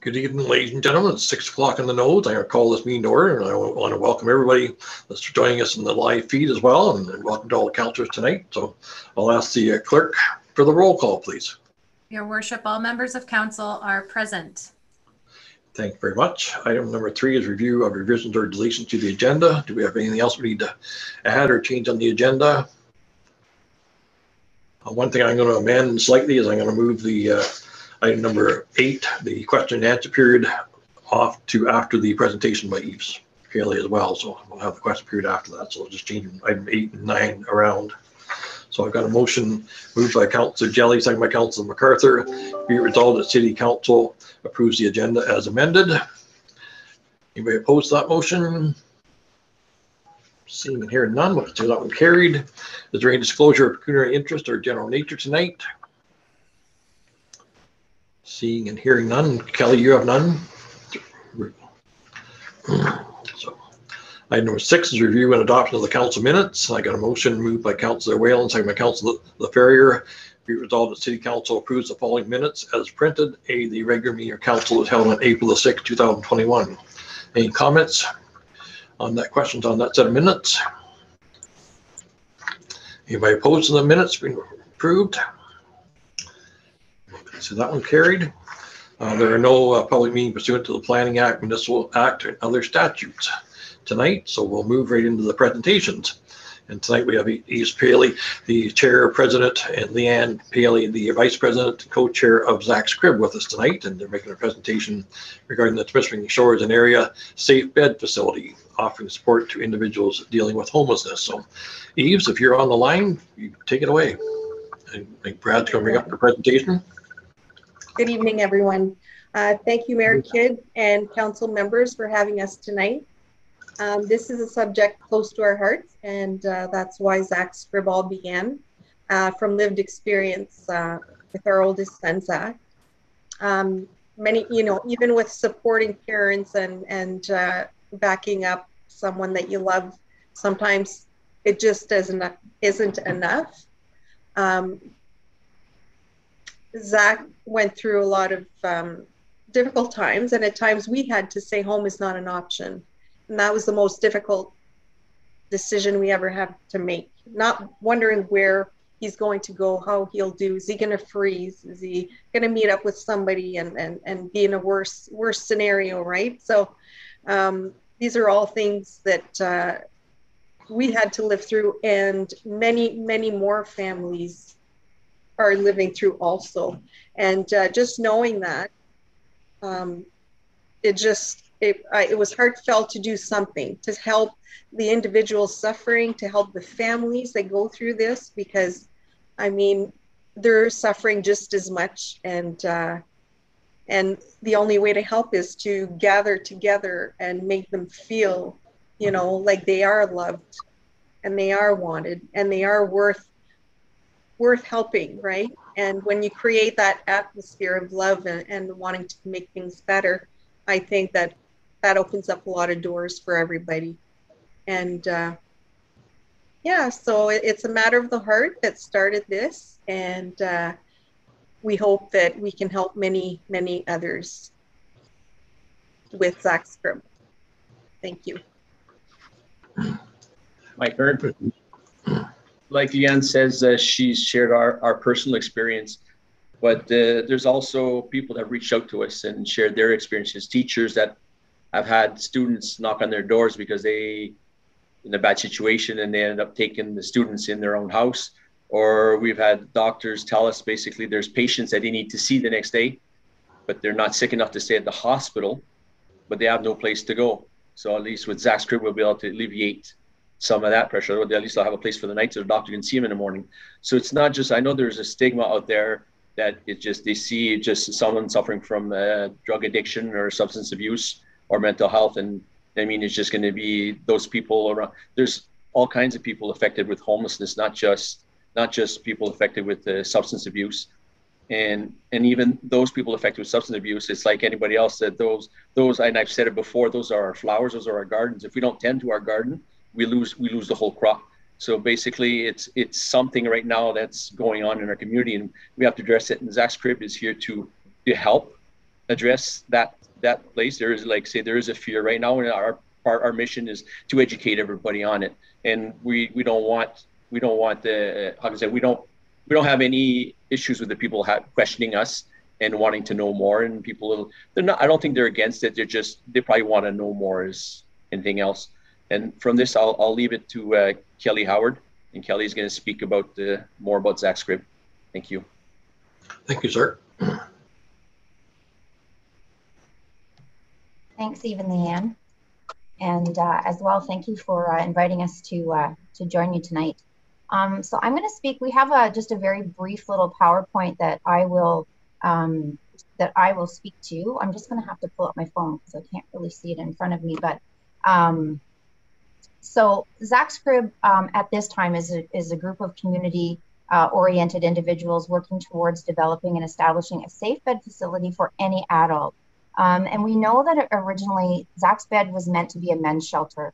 Good evening, ladies and gentlemen. It's 6 o'clock in the nose. I'm going to call this meeting to order, and I want to welcome everybody that's joining us in the live feed as well, and welcome to all the councillors tonight. So I'll ask the clerk for the roll call, please. Your worship, all members of council are present. Thank you very much. Item number 3 is review of revisions or deletions to the agenda. Do we have anything else we need to add or change on the agenda? One thing I'm going to amend slightly is I'm going to move the item number 8, the question and answer period, off to after the presentation by Eves Haley as well. So we'll have the question period after that. So we'll just change item 8 and 9 around. So I've got a motion moved by Councillor Jelly, second by Councillor MacArthur. Be it resolved that City Council approves the agenda as amended. Anybody opposed to that motion? Seeing and hearing none, we'll consider that one carried. Is there any disclosure of pecuniary interest or general nature tonight? Seeing and hearing none. Kelly, you have none? So, item number 6 is review and adoption of the council minutes. I got a motion moved by Councillor Whalen, second by Councillor LaFerrier. Be resolved that City Council approves the following minutes as printed. A, the regular meeting of council was held on April the 6th, 2021. Any comments on that, questions on that set of minutes? Anybody opposed to the minutes being approved? So that one carried. There are no public meetings pursuant to the Planning Act, Municipal Act, and other statutes tonight. So we'll move right into the presentations. And tonight we have Eves Paley, the chair, president, and Leanne Paley, the vice president, co-chair of Zach's Crib with us tonight. And they're making a presentation regarding the Temiskaming Shores and Area Safe Bed Facility, offering support to individuals dealing with homelessness. So Eves, if you're on the line, you take it away. I think Brad's going to bring up the presentation. Good evening, everyone. Thank you, Mayor Kidd and council members for having us tonight. This is a subject close to our hearts, and that's why Zach's Crib all began, from lived experience with our oldest son, Zach. Many, even with supporting parents and backing up someone that you love, sometimes it just isn't enough. Zach went through a lot of difficult times, and at times we had to say home is not an option. And that was the most difficult decision we ever had to make. Not wondering where he's going to go, how he'll do. Is he going to freeze? Is he going to meet up with somebody and be in a worse scenario, right? So these are all things that we had to live through, and many, many more families are living through also. And just knowing that, it was heartfelt to do something to help the individuals suffering, to help the families that go through this, because I mean, they're suffering just as much, and the only way to help is to gather together and make them feel, like they are loved and they are wanted and they are worth helping, right? And when you create that atmosphere of love and wanting to make things better, I think that opens up a lot of doors for everybody. And yeah, so it's a matter of the heart that started this, and we hope that we can help many, many others with Zach's Crib. Thank you. My current, like Leanne says, she's shared our personal experience, but there's also people that have reached out to us and shared their experiences. Teachers that have had students knock on their doors because they in a bad situation and they ended up taking the students in their own house. Or we've had doctors tell us basically there's patients that they need to see the next day, but they're not sick enough to stay at the hospital, but they have no place to go. So at least with Zach's Crib, we'll be able to alleviate some of that pressure. At least they'll have a place for the night so the doctor can see them in the morning. So it's not just, I know there's a stigma out there that it just, they see just someone suffering from drug addiction or substance abuse or mental health. And I mean, it's just going to be those people around. There's all kinds of people affected with homelessness, not just people affected with substance abuse. And even those people affected with substance abuse, it's like anybody else, that those, and I've said it before, those are our flowers, those are our gardens. If we don't tend to our garden, we lose the whole crop. So basically it's something right now that's going on in our community, and we have to address it. And Zach's Crib is here to help address that place. There is, like say, there is a fear right now, and our mission is to educate everybody on it. And we don't want the how to say, we don't have any issues with the people questioning us and wanting to know more. And people, they're not, I don't think they're against it. They probably want to know more as anything else. And from this, I'll leave it to Kelly Howard, and Kelly's going to speak about more about ZachScrib. Thank you. Thank you, sir. Thanks, Eve and Leanne. And as well, thank you for inviting us to join you tonight. So I'm going to speak. We have just a very brief little PowerPoint that I will speak to. I'm just going to have to pull up my phone because I can't really see it in front of me. But so ZachScrib at this time is a group of community oriented individuals working towards developing and establishing a safe bed facility for any adult. And we know that originally Zach's Bed was meant to be a men's shelter,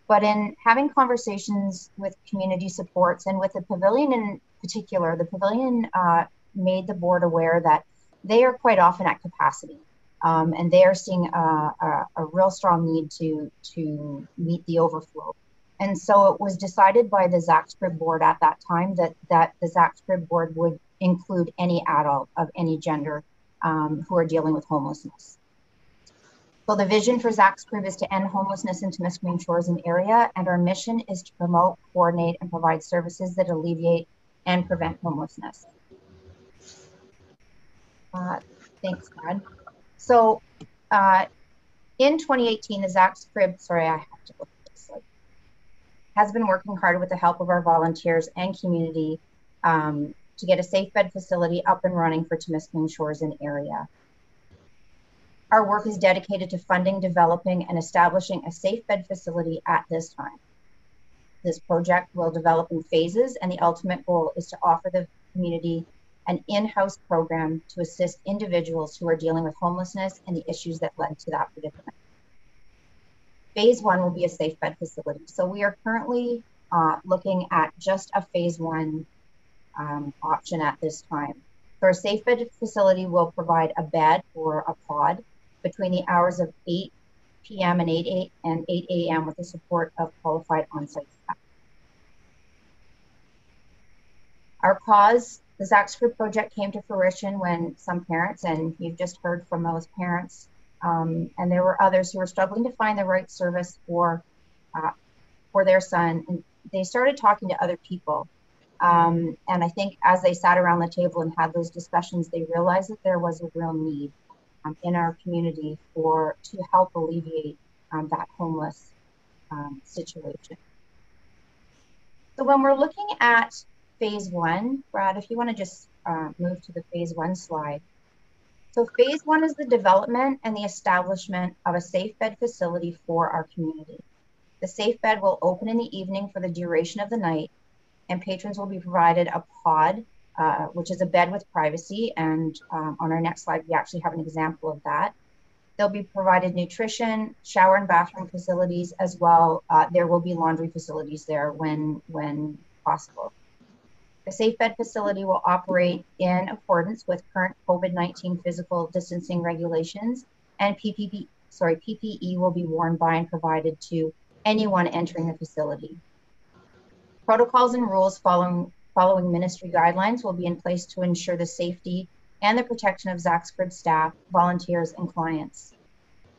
but in having conversations with community supports and with the pavilion in particular, the pavilion made the board aware that they are quite often at capacity, and they are seeing a real strong need to meet the overflow. And so it was decided by the ZachScrib board at that time that the ZachScrib board would include any adult of any gender who are dealing with homelessness. So the vision for ZachScrib is to end homelessness in Temiskaming Shores and area, and our mission is to promote, coordinate, and provide services that alleviate and prevent homelessness. Thanks, Brad. So in 2018, the ZachScrib, sorry, I have to look at this slide, has been working hard with the help of our volunteers and community to get a safe bed facility up and running for Temiskaming Shores and area. Our work is dedicated to funding, developing, and establishing a safe bed facility at this time. This project will develop in phases, and the ultimate goal is to offer the community an in-house program to assist individuals who are dealing with homelessness and the issues that led to that predicament. Phase 1 will be a safe bed facility. So we are currently looking at just a phase 1 option at this time. So our safe bed facility will provide a bed or a pod between the hours of 8 p.m. and 8 a.m. with the support of qualified on-site staff. Our cause, the ZachScrib project, came to fruition when some parents, and you've just heard from those parents, and there were others who were struggling to find the right service for their son, and they started talking to other people. And I think as they sat around the table and had those discussions, they realized that there was a real need in our community to help alleviate that homeless situation. So when we're looking at phase 1, Brad, if you want to just move to the phase 1 slide. So phase 1 is the development and the establishment of a safe bed facility for our community. The safe bed will open in the evening for the duration of the night, and patrons will be provided a pod, which is a bed with privacy. And on our next slide, we actually have an example of that. They'll be provided nutrition, shower and bathroom facilities as well. There will be laundry facilities there when possible. The safe bed facility will operate in accordance with current COVID-19 physical distancing regulations, and PPE will be worn by and provided to anyone entering the facility. Protocols and rules following ministry guidelines will be in place to ensure the safety and the protection of ZachScrib staff, volunteers, and clients.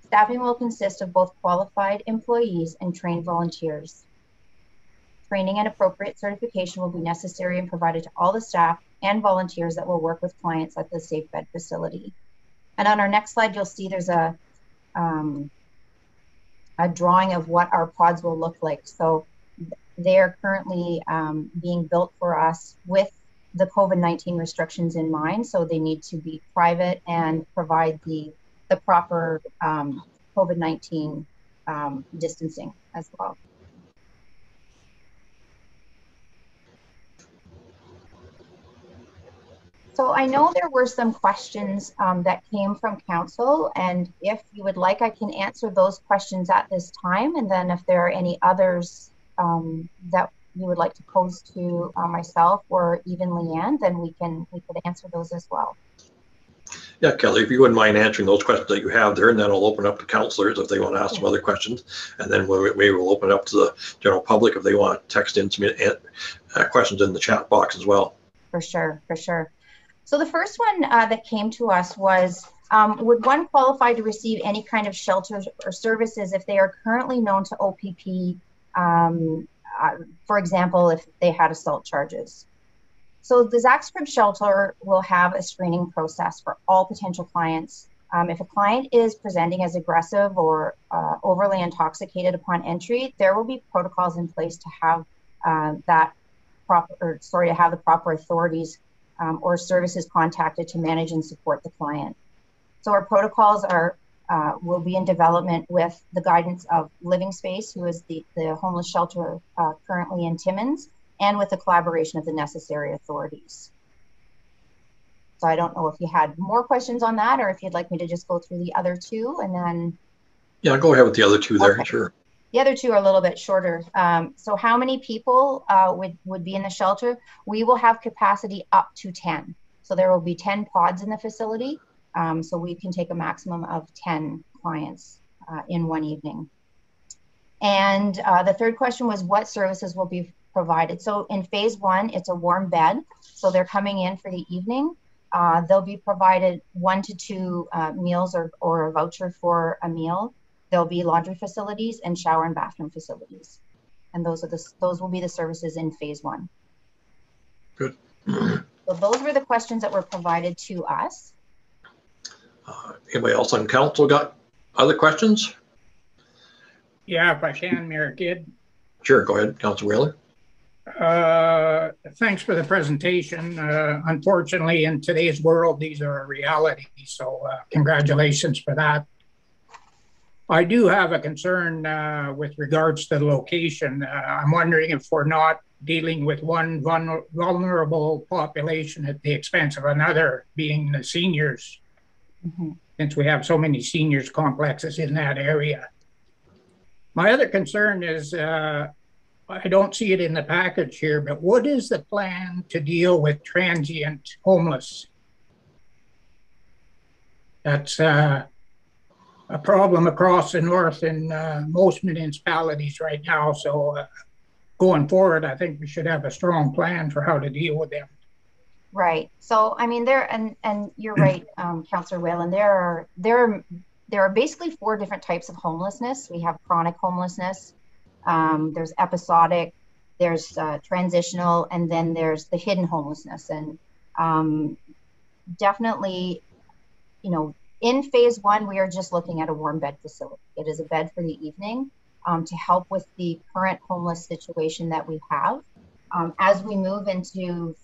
Staffing will consist of both qualified employees and trained volunteers. Training and appropriate certification will be necessary and provided to all the staff and volunteers that will work with clients at the safe bed facility. And on our next slide, you'll see there's a drawing of what our pods will look like. So they are currently being built for us with the COVID-19 restrictions in mind. So they need to be private and provide the proper COVID-19 distancing as well. So I know there were some questions that came from council, and if you would like, I can answer those questions at this time. And then if there are any others that you would like to pose to myself or even Leanne, then we could answer those as well. Yeah, Kelly, if you wouldn't mind answering those questions that you have there, and then I'll open up to councillors if they want to ask some other questions. And then we will open up to the general public if they want to text in some questions in the chat box as well. For sure, for sure. So the first one that came to us was, would one qualify to receive any kind of shelters or services if they are currently known to OPP, for example, if they had assault charges? So the Zach's Crib shelter will have a screening process for all potential clients. If a client is presenting as aggressive or overly intoxicated upon entry, there will be protocols in place to have the proper authorities or services contacted to manage and support the client. So our protocols will be in development with the guidance of Living Space, who is the homeless shelter currently in Timmins, and with the collaboration of the necessary authorities. So I don't know if you had more questions on that, or if you'd like me to just go through the other two and then. Yeah, go ahead with the other two there, okay. Sure. The other two are a little bit shorter. So how many people would be in the shelter? We will have capacity up to 10. So there will be 10 pods in the facility. So we can take a maximum of 10 clients in one evening. And the third question was, what services will be provided? So in phase one, it's a warm bed. So they're coming in for the evening. They'll be provided 1 to 2 meals or a voucher for a meal. There'll be laundry facilities and shower and bathroom facilities. And those will be the services in phase one. Good. So those were the questions that were provided to us. Anybody else on council got other questions? Yeah, if I can, Mayor Kidd. Sure, go ahead, Councilor Whaler. Thanks for the presentation. Unfortunately, in today's world, these are a reality. So congratulations for that. I do have a concern with regards to the location. I'm wondering if we're not dealing with one vulnerable population at the expense of another, being the seniors, since we have so many seniors complexes in that area. My other concern is, I don't see it in the package here, but what is the plan to deal with transient homeless? That's a problem across the north in most municipalities right now. So going forward, I think we should have a strong plan for how to deal with them. Right. So, I mean, and you're right, Councillor Whalen, there are basically 4 different types of homelessness. We have chronic homelessness, there's episodic, there's transitional, and then there's the hidden homelessness. And definitely, you know, in phase one, we are just looking at a warm bed facility. It is a bed for the evening to help with the current homeless situation that we have. As we move into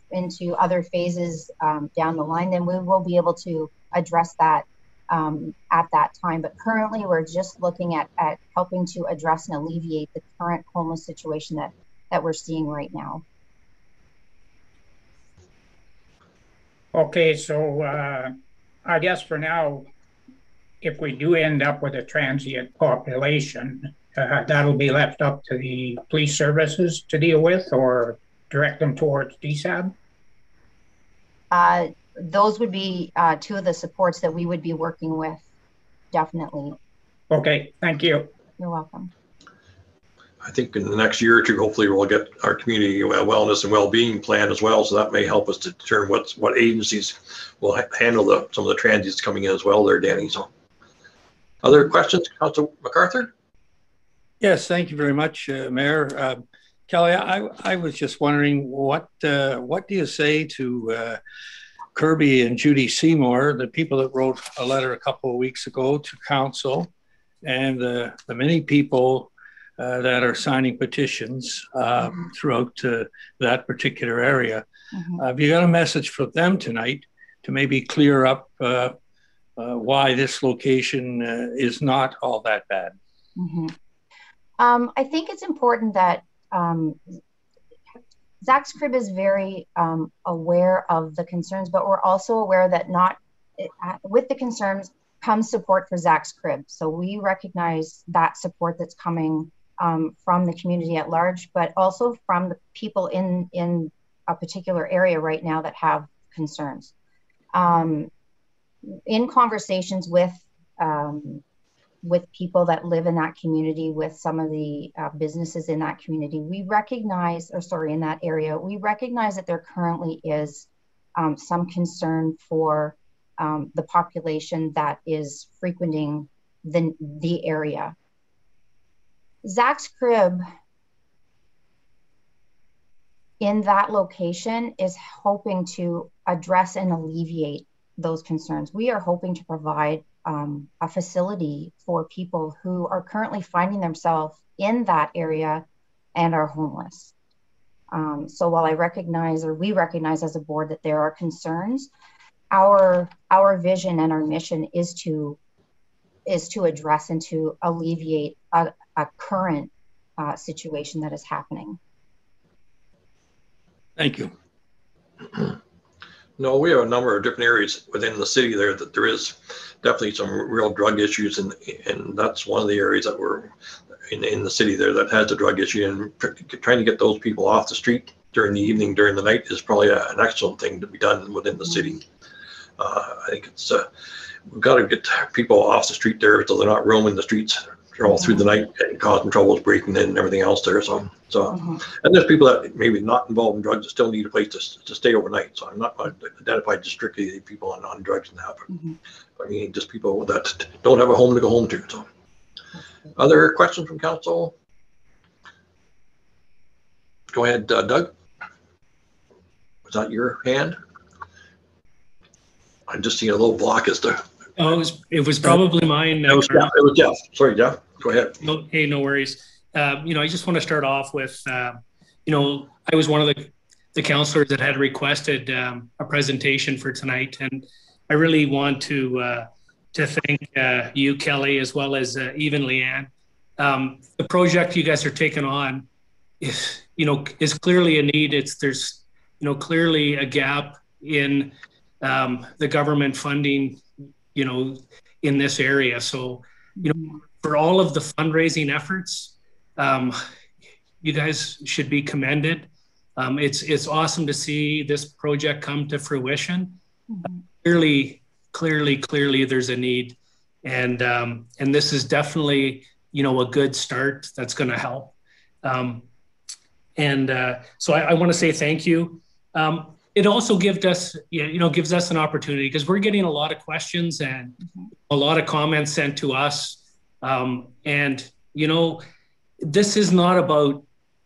other phases down the line, then we will be able to address that at that time. But currently, we're just looking at helping to address and alleviate the current homeless situation that we're seeing right now. Okay, so I guess for now, if we do end up with a transient population, that'll be left up to the police services to deal with, or direct them towards DSAB? Those would be 2 of the supports that we would be working with, definitely. Okay, thank you. You're welcome. I think in the next year or 2, hopefully we'll get our community wellness and well-being plan as well. So that may help us to determine what agencies will handle some of the transients coming in as well there, Danny. So other questions, Councilor MacArthur? Yes, thank you very much, Mayor. Kelly, I was just wondering what do you say to Kirby and Judy Seymour, the people that wrote a letter a couple of weeks ago to council, and the many people that are signing petitions throughout that particular area. Have you got a message for them tonight to maybe clear up why this location is not all that bad? I think it's important that Zach's Crib is very aware of the concerns, but we're also aware that with the concerns comes support for Zach's Crib. So we recognize that support that's coming from the community at large, but also from the people in a particular area right now that have concerns. in conversations with people that live in that community, with some of the businesses in that community, we recognize, in that area, we recognize that there currently is some concern for the population that is frequenting the area. Zach's Crib in that location is hoping to address and alleviate those concerns. We are hoping to provide a facility for people who are currently finding themselves in that area and are homeless. So while we recognize as a board that there are concerns, our vision and our mission is to address and to alleviate a current situation that is happening. Thank you. No, we have a number of different areas within the city there that there is definitely some real drug issues, and that's one of the areas that we're in the city there that has a drug issue, and trying to get those people off the street during the evening, during the night is probably an excellent thing to be done within the city. I think it's we've got to get people off the street there so they're not roaming the streets all through the night and causing troubles, breaking in and everything else there. So and there's people that maybe not involved in drugs that still need a place to stay overnight. So I'm not identified just strictly people on drugs and that, but I mean just people that don't have a home to go home to. So other questions from council? Go ahead, Doug. Was that your hand? I'm just seeing a little block as to. Oh, it was probably mine. It was Jeff. Sorry, Jeff. Go ahead. No, hey, no worries. I just want to start off with, I was one of the councillors that had requested a presentation for tonight, and I really want to thank you, Kelly, as well as even Leanne. The project you guys are taking on is clearly a need. There's clearly a gap in the government funding, in this area. So, for all of the fundraising efforts, you guys should be commended. It's awesome to see this project come to fruition. Clearly, there's a need, and this is definitely a good start that's going to help. So I want to say thank you. It also gives us an opportunity, because we're getting a lot of questions and a lot of comments sent to us. This is not about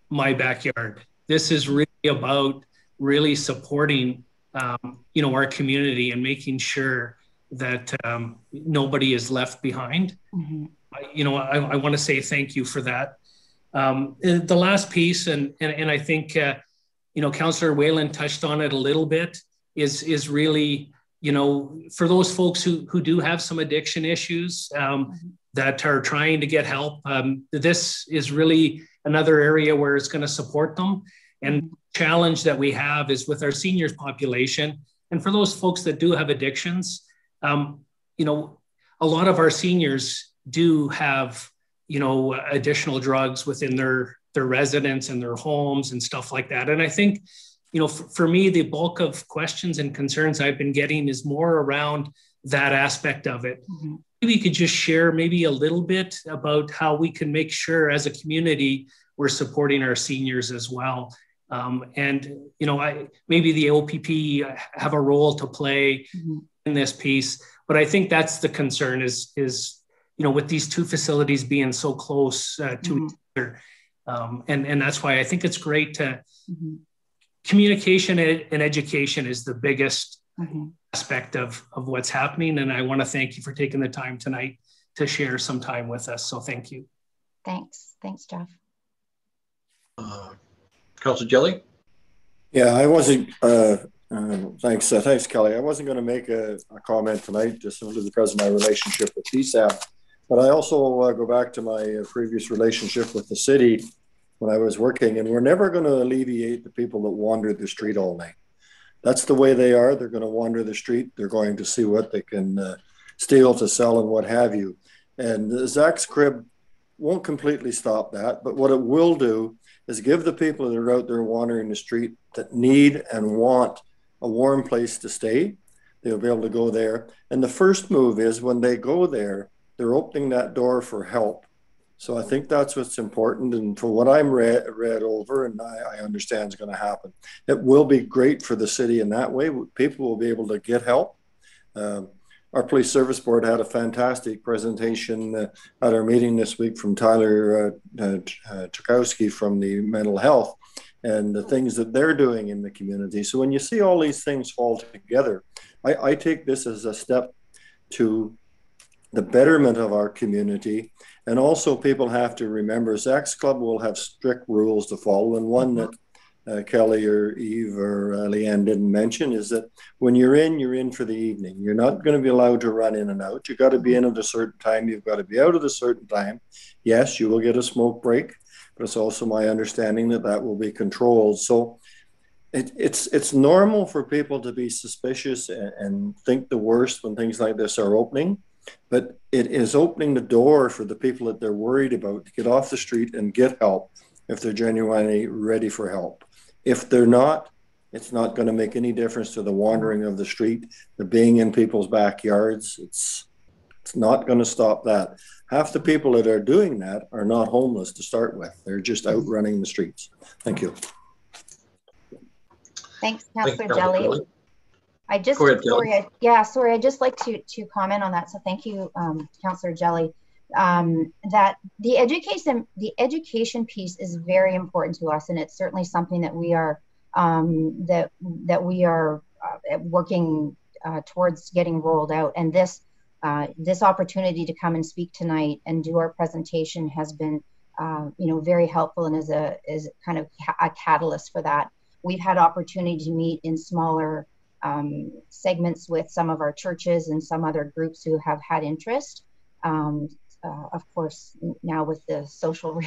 my backyard. This is really about really supporting, our community and making sure that nobody is left behind. I want to say thank you for that. The last piece, and I think, Councillor Whalen touched on it a little bit, is really, for those folks who do have some addiction issues that are trying to get help, this is really another area where it's going to support them. And the challenge that we have is with our seniors population. And for those folks that do have addictions, a lot of our seniors do have, additional drugs within their residence and their homes and stuff like that. And I think, for me, the bulk of questions and concerns I've been getting is more around that aspect of it. Maybe you could just share maybe a little bit about how we can make sure as a community we're supporting our seniors as well. Maybe the OPP have a role to play in this piece, but I think that's the concern is with these two facilities being so close to each other. And that's why I think it's great to communication and education is the biggest aspect of what's happening. And I want to thank you for taking the time tonight to share some time with us. So thank you. Thanks, Jeff. Councillor Jelly? Yeah, I wasn't, thanks Kelly. I wasn't going to make a comment tonight, just simply because of my relationship with PSAP, but I also go back to my previous relationship with the city when I was working, and we're never going to alleviate the people that wander the street all night. That's the way they are. They're going to wander the street. They're going to see what they can steal to sell and what have you. And Zach's Crib won't completely stop that, but what it will do is give the people that are out there wandering the street that need and want a warm place to stay, They'll be able to go there. And the first move is when they go there, they're opening that door for help. So I think that's what's important. And for what I'm read over, and I understand is going to happen, it will be great for the city in that way. People will be able to get help. Our police service board had a fantastic presentation at our meeting this week from Tyler Chakowski from the mental health and the things that they're doing in the community. So when you see all these things fall together, I take this as a step to the betterment of our community. And also people have to remember Zach's Club will have strict rules to follow. And one that Kelly or Eve or Leanne didn't mention is that when you're in for the evening. You're not going to be allowed to run in and out. You've got to be in at a certain time. You've got to be out at a certain time. Yes, you will get a smoke break, but it's also my understanding that that will be controlled. So it's normal for people to be suspicious and think the worst when things like this are opening, but it is opening the door for the people that they're worried about to get off the street and get help if they're genuinely ready for help. If they're not, it's not going to make any difference to the wandering of the street, the being in people's backyards. It's not going to stop that. Half the people that are doing that are not homeless to start with. They're just out running the streets. Thank you. Thanks, Councillor Jelly. I'd just like to comment on that. So thank you, Councillor Jelly. That the education piece is very important to us, and it's certainly something that we are working towards getting rolled out. And this opportunity to come and speak tonight and do our presentation has been very helpful and is kind of a catalyst for that. We've had opportunity to meet in smaller segments with some of our churches and some other groups who have had interest. Of course, now with the social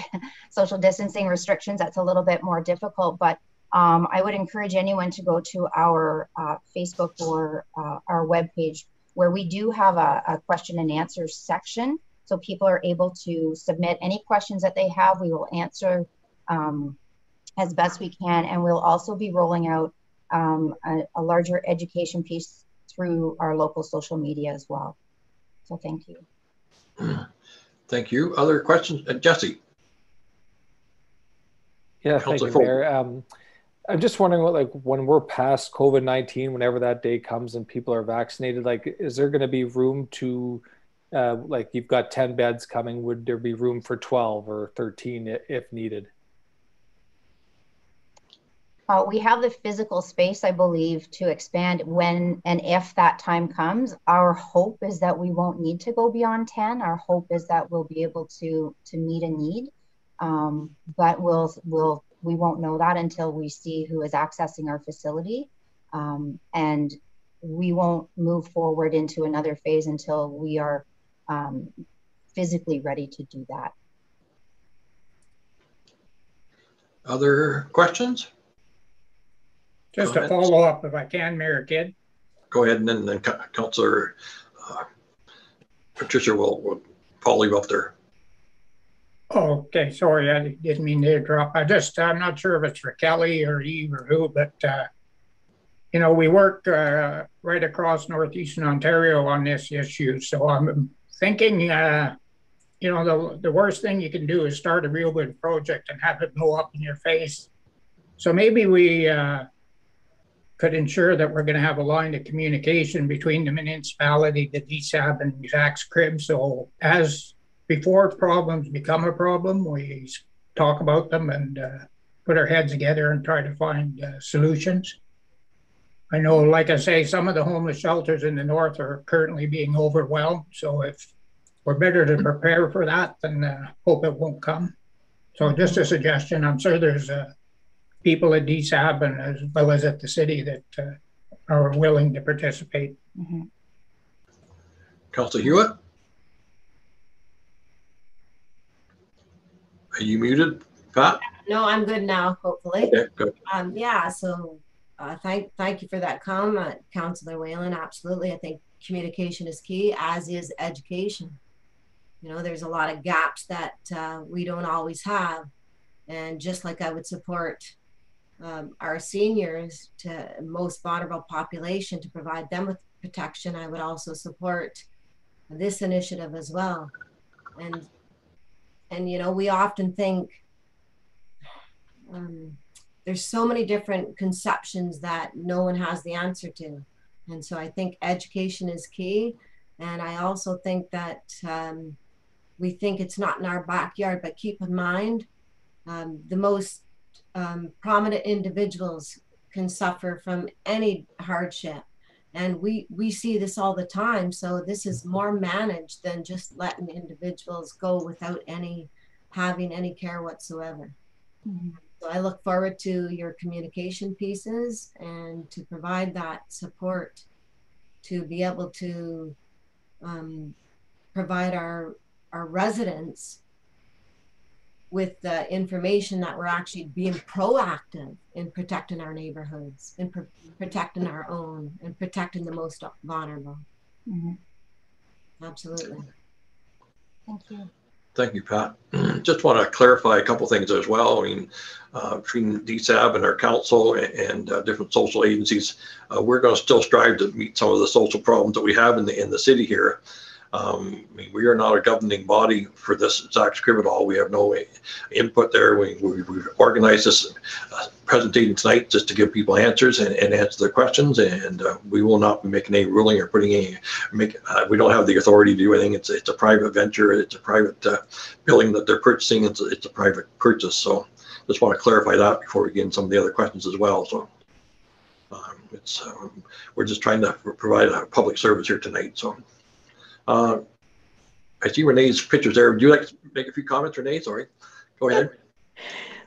distancing restrictions, that's a little bit more difficult, but I would encourage anyone to go to our Facebook or our webpage, where we do have a question and answer section. So people are able to submit any questions that they have. We will answer as best we can. And we'll also be rolling out a larger education piece through our local social media as well. So thank you. Thank you. Other questions? Jesse? Yeah, thank you, Mayor. I'm just wondering when we're past COVID-19, whenever that day comes and people are vaccinated, is there going to be room to, you've got 10 beds coming, would there be room for 12 or 13 if needed? We have the physical space, I believe, to expand when and if that time comes. Our hope is that we won't need to go beyond 10. Our hope is that we'll be able to meet a need, but we won't know that until we see who is accessing our facility, and we won't move forward into another phase until we are physically ready to do that. Other questions? Just a follow-up, if I can, Mayor Kidd. Go ahead, and then Councillor Patricia will follow you up there. Okay, sorry, I didn't mean to interrupt. I'm not sure if it's for Kelly or Eve or who, but we work right across northeastern Ontario on this issue. So I'm thinking, the worst thing you can do is start a real good project and have it blow up in your face. So maybe we could ensure that we're going to have a line of communication between the municipality, the DSAB, and Zach's Crib. So as before problems become a problem, we talk about them and put our heads together and try to find solutions. I know, like I say, some of the homeless shelters in the north are currently being overwhelmed. So if we're better to prepare for that, then hope it won't come. So just a suggestion. I'm sure there's people at DSAB and as well as at the city that are willing to participate. Mm-hmm. Councillor Hewitt? Are you muted, Pat? No, I'm good now, hopefully. Okay, good. Yeah, so thank you for that comment, Councillor Whalen. Absolutely. I think communication is key, as is education. There's a lot of gaps that we don't always have. And just like I would support our seniors, to most vulnerable population, to provide them with protection, I would also support this initiative as well. And you know, we often think there's so many different conceptions that no one has the answer to. And so I think education is key. And I also think that we think it's not in our backyard, but keep in mind, the most prominent individuals can suffer from any hardship. And we see this all the time. So this is more managed than just letting individuals go without having any care whatsoever. Mm-hmm. So I look forward to your communication pieces and to provide that support to be able to provide our residents with the information that we're actually being proactive in protecting our neighborhoods, in protecting our own, and protecting the most vulnerable. Mm-hmm. Absolutely. Thank you. Thank you, Pat. Just want to clarify a couple things as well. I mean, between DSAB and our council and different social agencies, we're going to still strive to meet some of the social problems that we have in the city here. I mean, we are not a governing body for this Zacks Crib at all. We have no input there. We've organized this presentation tonight just to give people answers and answer their questions. And we will not be making any ruling or putting any, we don't have the authority to do anything. It's a private venture. It's a private building that they're purchasing. It's a private purchase. So just want to clarify that before we get into some of the other questions as well. So we're just trying to provide a public service here tonight. So. I see Renee's pictures there. Would you like to make a few comments, Renee? Sorry. Go ahead.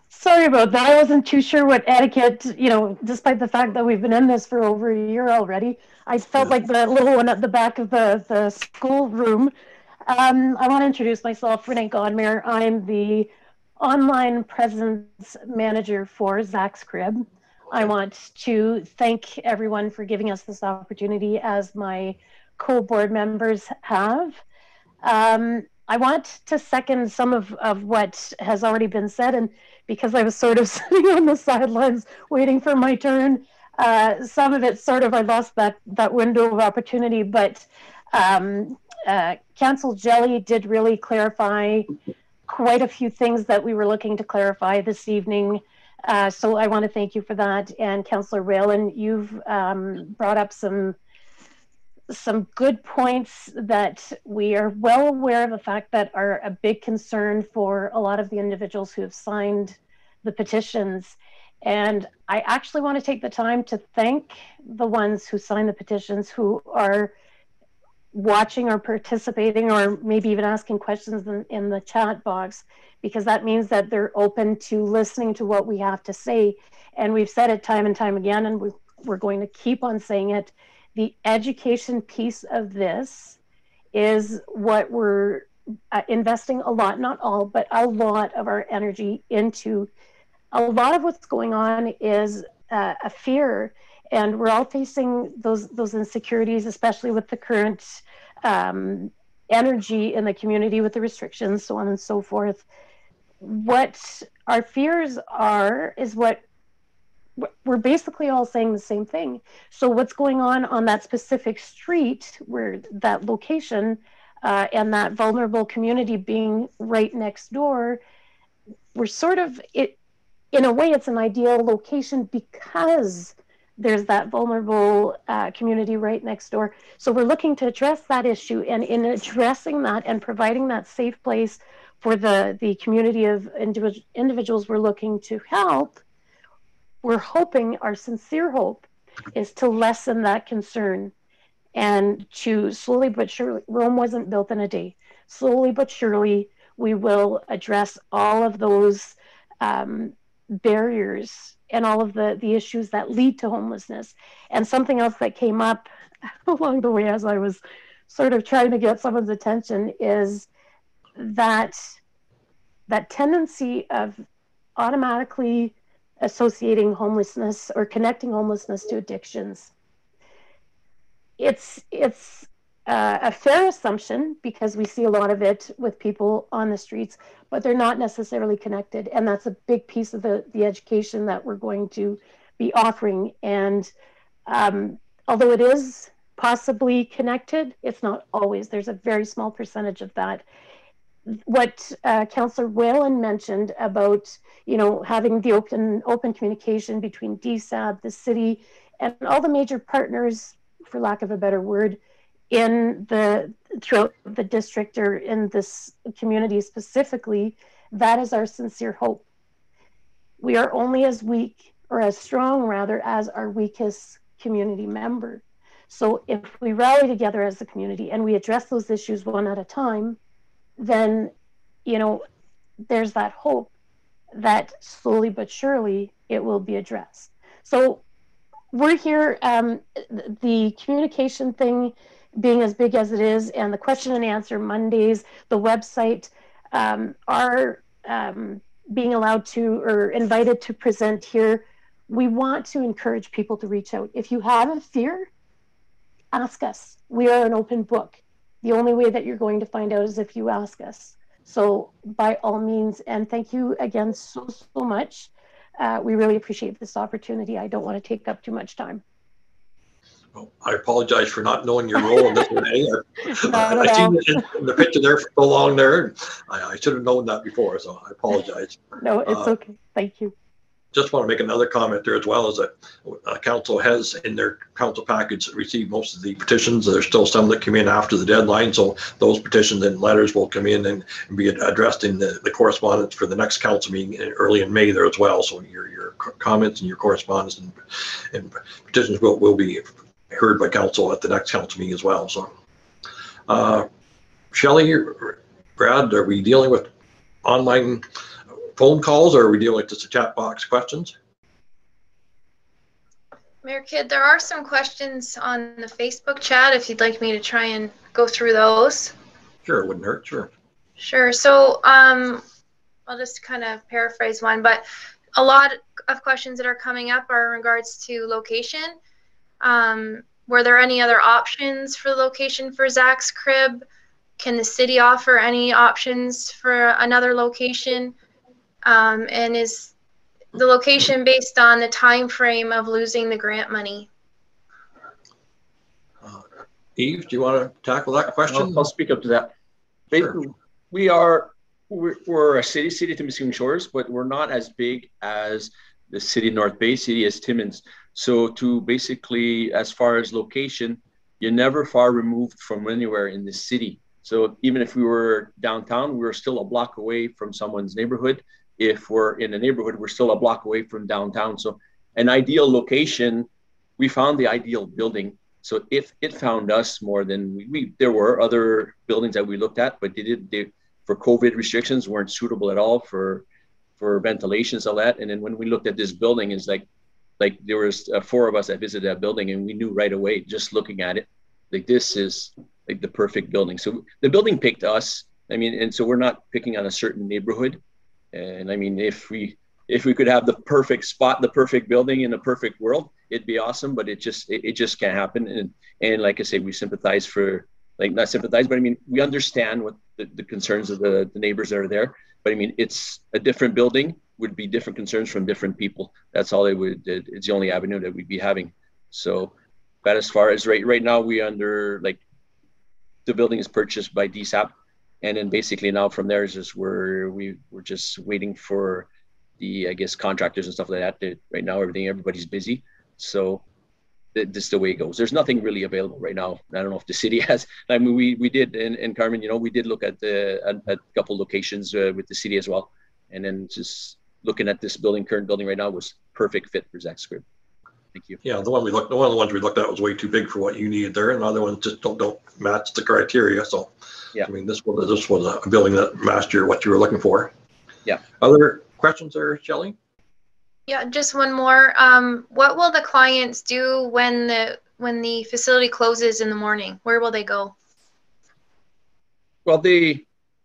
Sorry about that. I wasn't too sure what etiquette, you know, despite the fact that we've been in this for over a year already. I felt like the little one at the back of the school room. I want to introduce myself, Renee Godmere. I'm the online presence manager for Zacks Crib. I want to thank everyone for giving us this opportunity as my co-board members have. I want to second some of what has already been said, and because I was sort of sitting on the sidelines waiting for my turn, some of it sort of, I lost that window of opportunity, but Council Jelly did really clarify quite a few things that we were looking to clarify this evening. So I want to thank you for that. And Councillor Whalen, you've brought up some good points that we are well aware of the fact that are a big concern for a lot of the individuals who have signed the petitions. And I actually want to take the time to thank the ones who signed the petitions, who are watching or participating or maybe even asking questions in the chat box, because that means that they're open to listening to what we have to say. And we've said it time and time again, and we're going to keep on saying it. The education piece of this is what we're investing a lot, not all, but a lot of our energy into. A lot of what's going on is a fear, and we're all facing those insecurities, especially with the current energy in the community with the restrictions, so on and so forth. What our fears are is what we're basically all saying the same thing. So what's going on that specific street, where that location and that vulnerable community being right next door, we're sort of, in a way, it's an ideal location because there's that vulnerable community right next door. So we're looking to address that issue, and in addressing that and providing that safe place for the community of individuals we're looking to help, we're hoping, our sincere hope is to lessen that concern and to slowly but surely, Rome wasn't built in a day, slowly but surely we will address all of those barriers and all of the issues that lead to homelessness. And something else that came up along the way as I was sort of trying to get someone's attention is that tendency of automatically associating homelessness or connecting homelessness to addictions. It's a fair assumption because we see a lot of it with people on the streets, but they're not necessarily connected. And that's a big piece of the education that we're going to be offering. And although it is possibly connected. It's not always. There's a very small percentage of that. What Councillor Whalen mentioned about, having the open communication between DSAB, the city, and all the major partners, for lack of a better word, throughout the district or in this community specifically, that is our sincere hope. We are only as weak, or as strong rather, as our weakest community member. So if we rally together as a community and we address those issues one at a time, then, there's that hope that slowly but surely it will be addressed. So we're here, the communication thing being as big as it is, and the question and answer Mondays, the website, are being allowed to or invited to present here. We want to encourage people to reach out. If you have a fear, ask us. We are an open book. The only way that you're going to find out is if you ask us. So by all means, and thank you again so much. We really appreciate this opportunity. I don't want to take up too much time. Well, I apologize for not knowing your role in this one. I've seen it in the picture there for so long there. I should have known that before, so I apologize. No, it's okay. Thank you. Just want to make another comment there as well, is that council has in their council package received most of the petitions. There's still some that come in after the deadline, so those petitions and letters will come in and be addressed in the correspondence for the next council meeting early in May there as well. So your comments and your correspondence and petitions will be heard by council at the next council meeting as well. So Shelley, Brad, are we dealing with online phone calls, or are we dealing with just a chat box questions? Mayor Kidd, there are some questions on the Facebook chat if you'd like me to try and go through those. Sure, it wouldn't hurt, sure. Sure, so I'll just kind of paraphrase one, but a lot of questions that are coming up are in regards to location. Were there any other options for location for Zach's crib? Can the city offer any options for another location? And is the location based on the time frame of losing the grant money? Eve, do you want to tackle that question? I'll speak up to that. Sure. We're a city Temiskaming Shores, but we're not as big as the city North Bay, city as Timmins. So to basically, as far as location, you're never far removed from anywhere in the city. So even if we were downtown, we're still a block away from someone's neighborhood. If we're in a neighborhood, we're still a block away from downtown. So an ideal location, we found the ideal building. So if it found us more than there were other buildings that we looked at, but they for COVID restrictions weren't suitable at all for ventilations and all that. And then when we looked at this building, it's like there was 4 of us that visited that building, and we knew right away, just looking at it, like this is like the perfect building. So the building picked us. I mean, and so we're not picking on a certain neighborhood. And I mean, if we could have the perfect spot, the perfect building in a perfect world, it'd be awesome. But it just can't happen. And like I say, we sympathize for, like, not sympathize, but I mean, we understand what the concerns of the neighbors that are there. But I mean, it's a different building, would be different concerns from different people. That's all it's the only avenue that we'd be having. So, but as far as right now, we under, like, the building is purchased by DSAP. And then basically now from there is just we're just waiting for the, I guess, contractors and stuff like that. Right now, everybody's busy. So this is the way it goes. There's nothing really available right now. I don't know if the city has. I mean, we did, and Carmen, we did look at a couple locations with the city as well. And then just looking at this current building right now was perfect fit for Zach's crib. Thank you. Yeah, one of the ones we looked at was way too big for what you needed there, and the other ones just don't match the criteria. So, yeah, I mean, this was a building that matched what you were looking for. Yeah. Other questions there, Shelley? Yeah, just one more. What will the clients do when the facility closes in the morning? Where will they go? Well,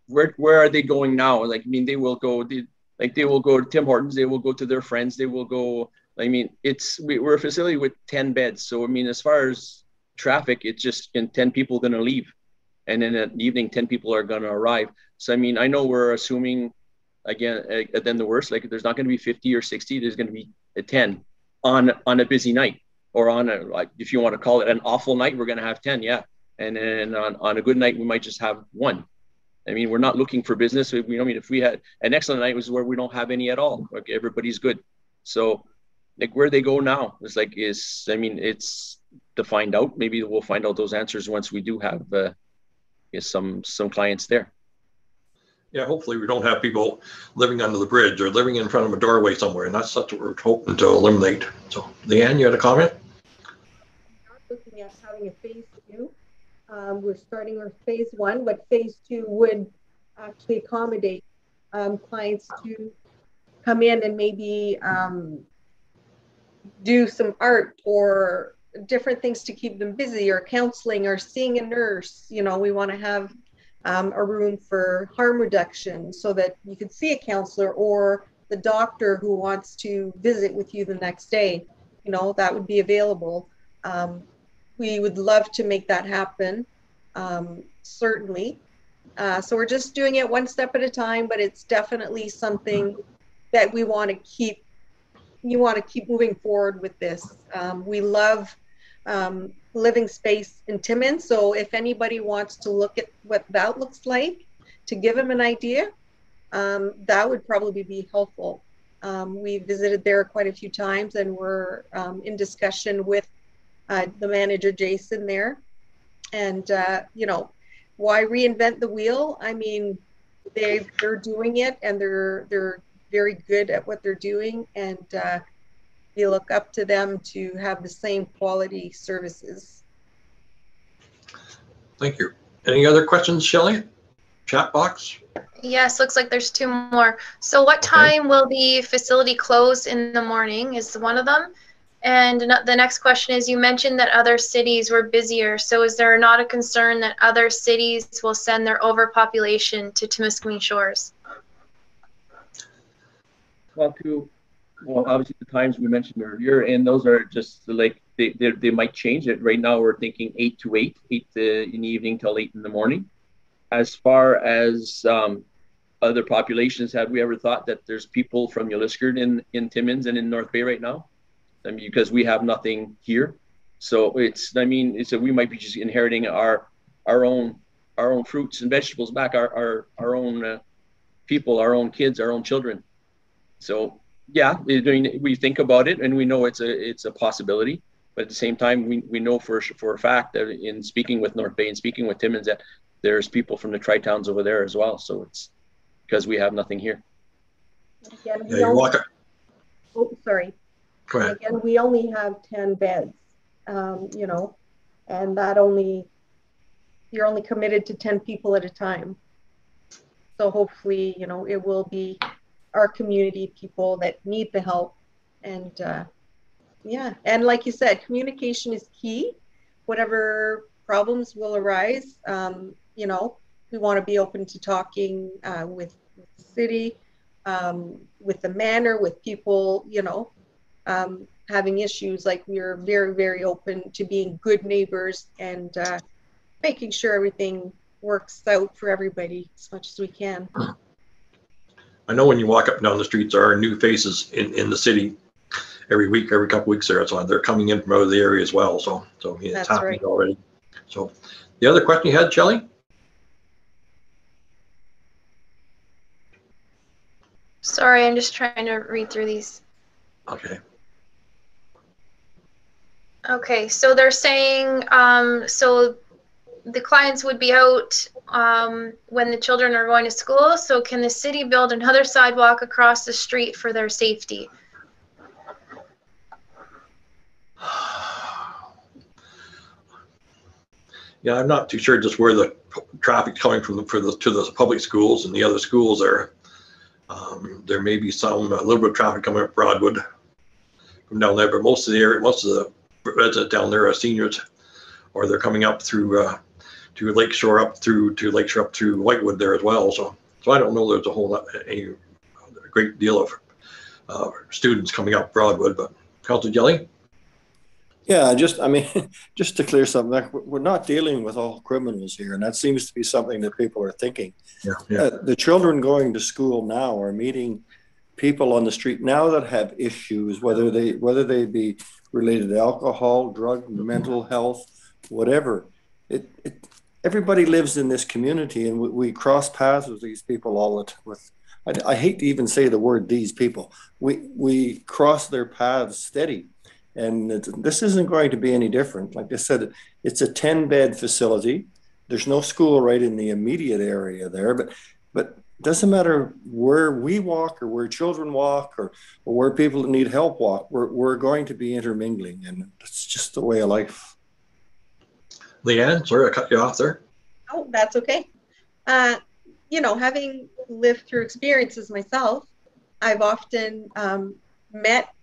where are they going now? Like, I mean, they will go to Tim Hortons. They will go to their friends. They will go. I mean, we're a facility with 10 beds. So, I mean, as far as traffic, it's just 10 people going to leave. And then at evening, 10 people are going to arrive. So, I mean, I know we're assuming, again, then the worst, like there's not going to be 50 or 60. There's going to be 10 on a busy night. or on a, like, if you want to call it an awful night, we're going to have 10. Yeah. And then on a good night, we might just have 1. I mean, we're not looking for business. I mean, if we had an excellent night was where we don't have any at all. Like, everybody's good. So like, where they go now is like, I mean, it's to find out. Maybe we'll find out those answers once we do have some clients there. Yeah, hopefully we don't have people living under the bridge or living in front of a doorway somewhere, and that's what we're hoping to eliminate. So, Leanne, you had a comment? We are looking at having a phase 2. We're starting our phase 1, but phase 2 would actually accommodate clients to come in and maybe do some art or different things to keep them busy, or counseling, or seeing a nurse. You know, we want to have a room for harm reduction so that you could see a counselor or the doctor who wants to visit with you the next day. You know, that would be available. We would love to make that happen, certainly. So we're just doing it one step at a time, but it's definitely something that we want to keep. You want to keep moving forward with this. We love living space in Timmins. So if anybody wants to look at what that looks like, to give them an idea, that would probably be helpful. We visited there quite a few times, and we're in discussion with the manager, Jason, there. And, you know, why reinvent the wheel? I mean, they're doing it, and they're very good at what they're doing. And we look up to them to have the same quality services. Thank you. Any other questions, Shelley? Chat box? Yes, looks like there's 2 more. So what time will the facility close in the morning is one of them. And the next question is, you mentioned that other cities were busier. So is there not a concern that other cities will send their overpopulation to Temiskaming Shores? Well, obviously the times we mentioned earlier, and those are just like, they might change it. Right now we're thinking 8 to 8 in the evening till 8 in the morning. As far as other populations, have we ever thought that there's people from Uliskerd in Timmins and in North Bay right now? I mean, because we have nothing here. So we might be just inheriting our own fruits and vegetables back, our own people, our own kids, our own children. So yeah, we think about it, and we know it's a possibility, but at the same time, we know for a fact that in speaking with North Bay and speaking with Timmins, that there's people from the tri-towns over there as well. So it's because we have nothing here. Again, sorry. Go ahead. Again, we only have 10 beds, you know, and you're only committed to 10 people at a time. So hopefully, you know, it will be our community people that need the help. And yeah, and like you said, communication is key. Whatever problems will arise, you know, we want to be open to talking with the city, with the manor, with people, you know, having issues. Like, we're very, very open to being good neighbors and making sure everything works out for everybody as much as we can. I know when you walk up and down the streets, there are new faces in the city every week, every couple of weeks there. So they're coming in from out of the area as well. So yeah, it's happening right already. So the other question you had, Shelley? Sorry, I'm just trying to read through these. Okay. Okay, so they're saying, so the clients would be out when the children are going to school. So can the city build another sidewalk across the street for their safety? Yeah, I'm not too sure just where the traffic's coming from to the public schools and the other schools there. There may be a little bit of traffic coming up Broadwood from down there, but most of the residents down there are seniors, or they're coming up through to Lakeshore up through Whitewood there as well. So I don't know there's a great deal of students coming up Broadwood, but Councilor Jelly? Yeah, just to clear something, we're not dealing with all criminals here, and that seems to be something that people are thinking. Yeah. The children going to school now are meeting people on the street now that have issues, whether they be related to alcohol, drug, mental health, whatever. Everybody lives in this community, and we cross paths with these people all the time. I hate to even say the word "these people." We cross their paths steady, and this isn't going to be any different. Like I said, it's a 10-bed facility. There's no school right in the immediate area there, but it doesn't matter where we walk or where children walk or where people that need help walk. We're going to be intermingling, and it's just the way of life. Leanne, sorry I cut you off there. Oh, that's okay. You know, having lived through experiences myself, I've often met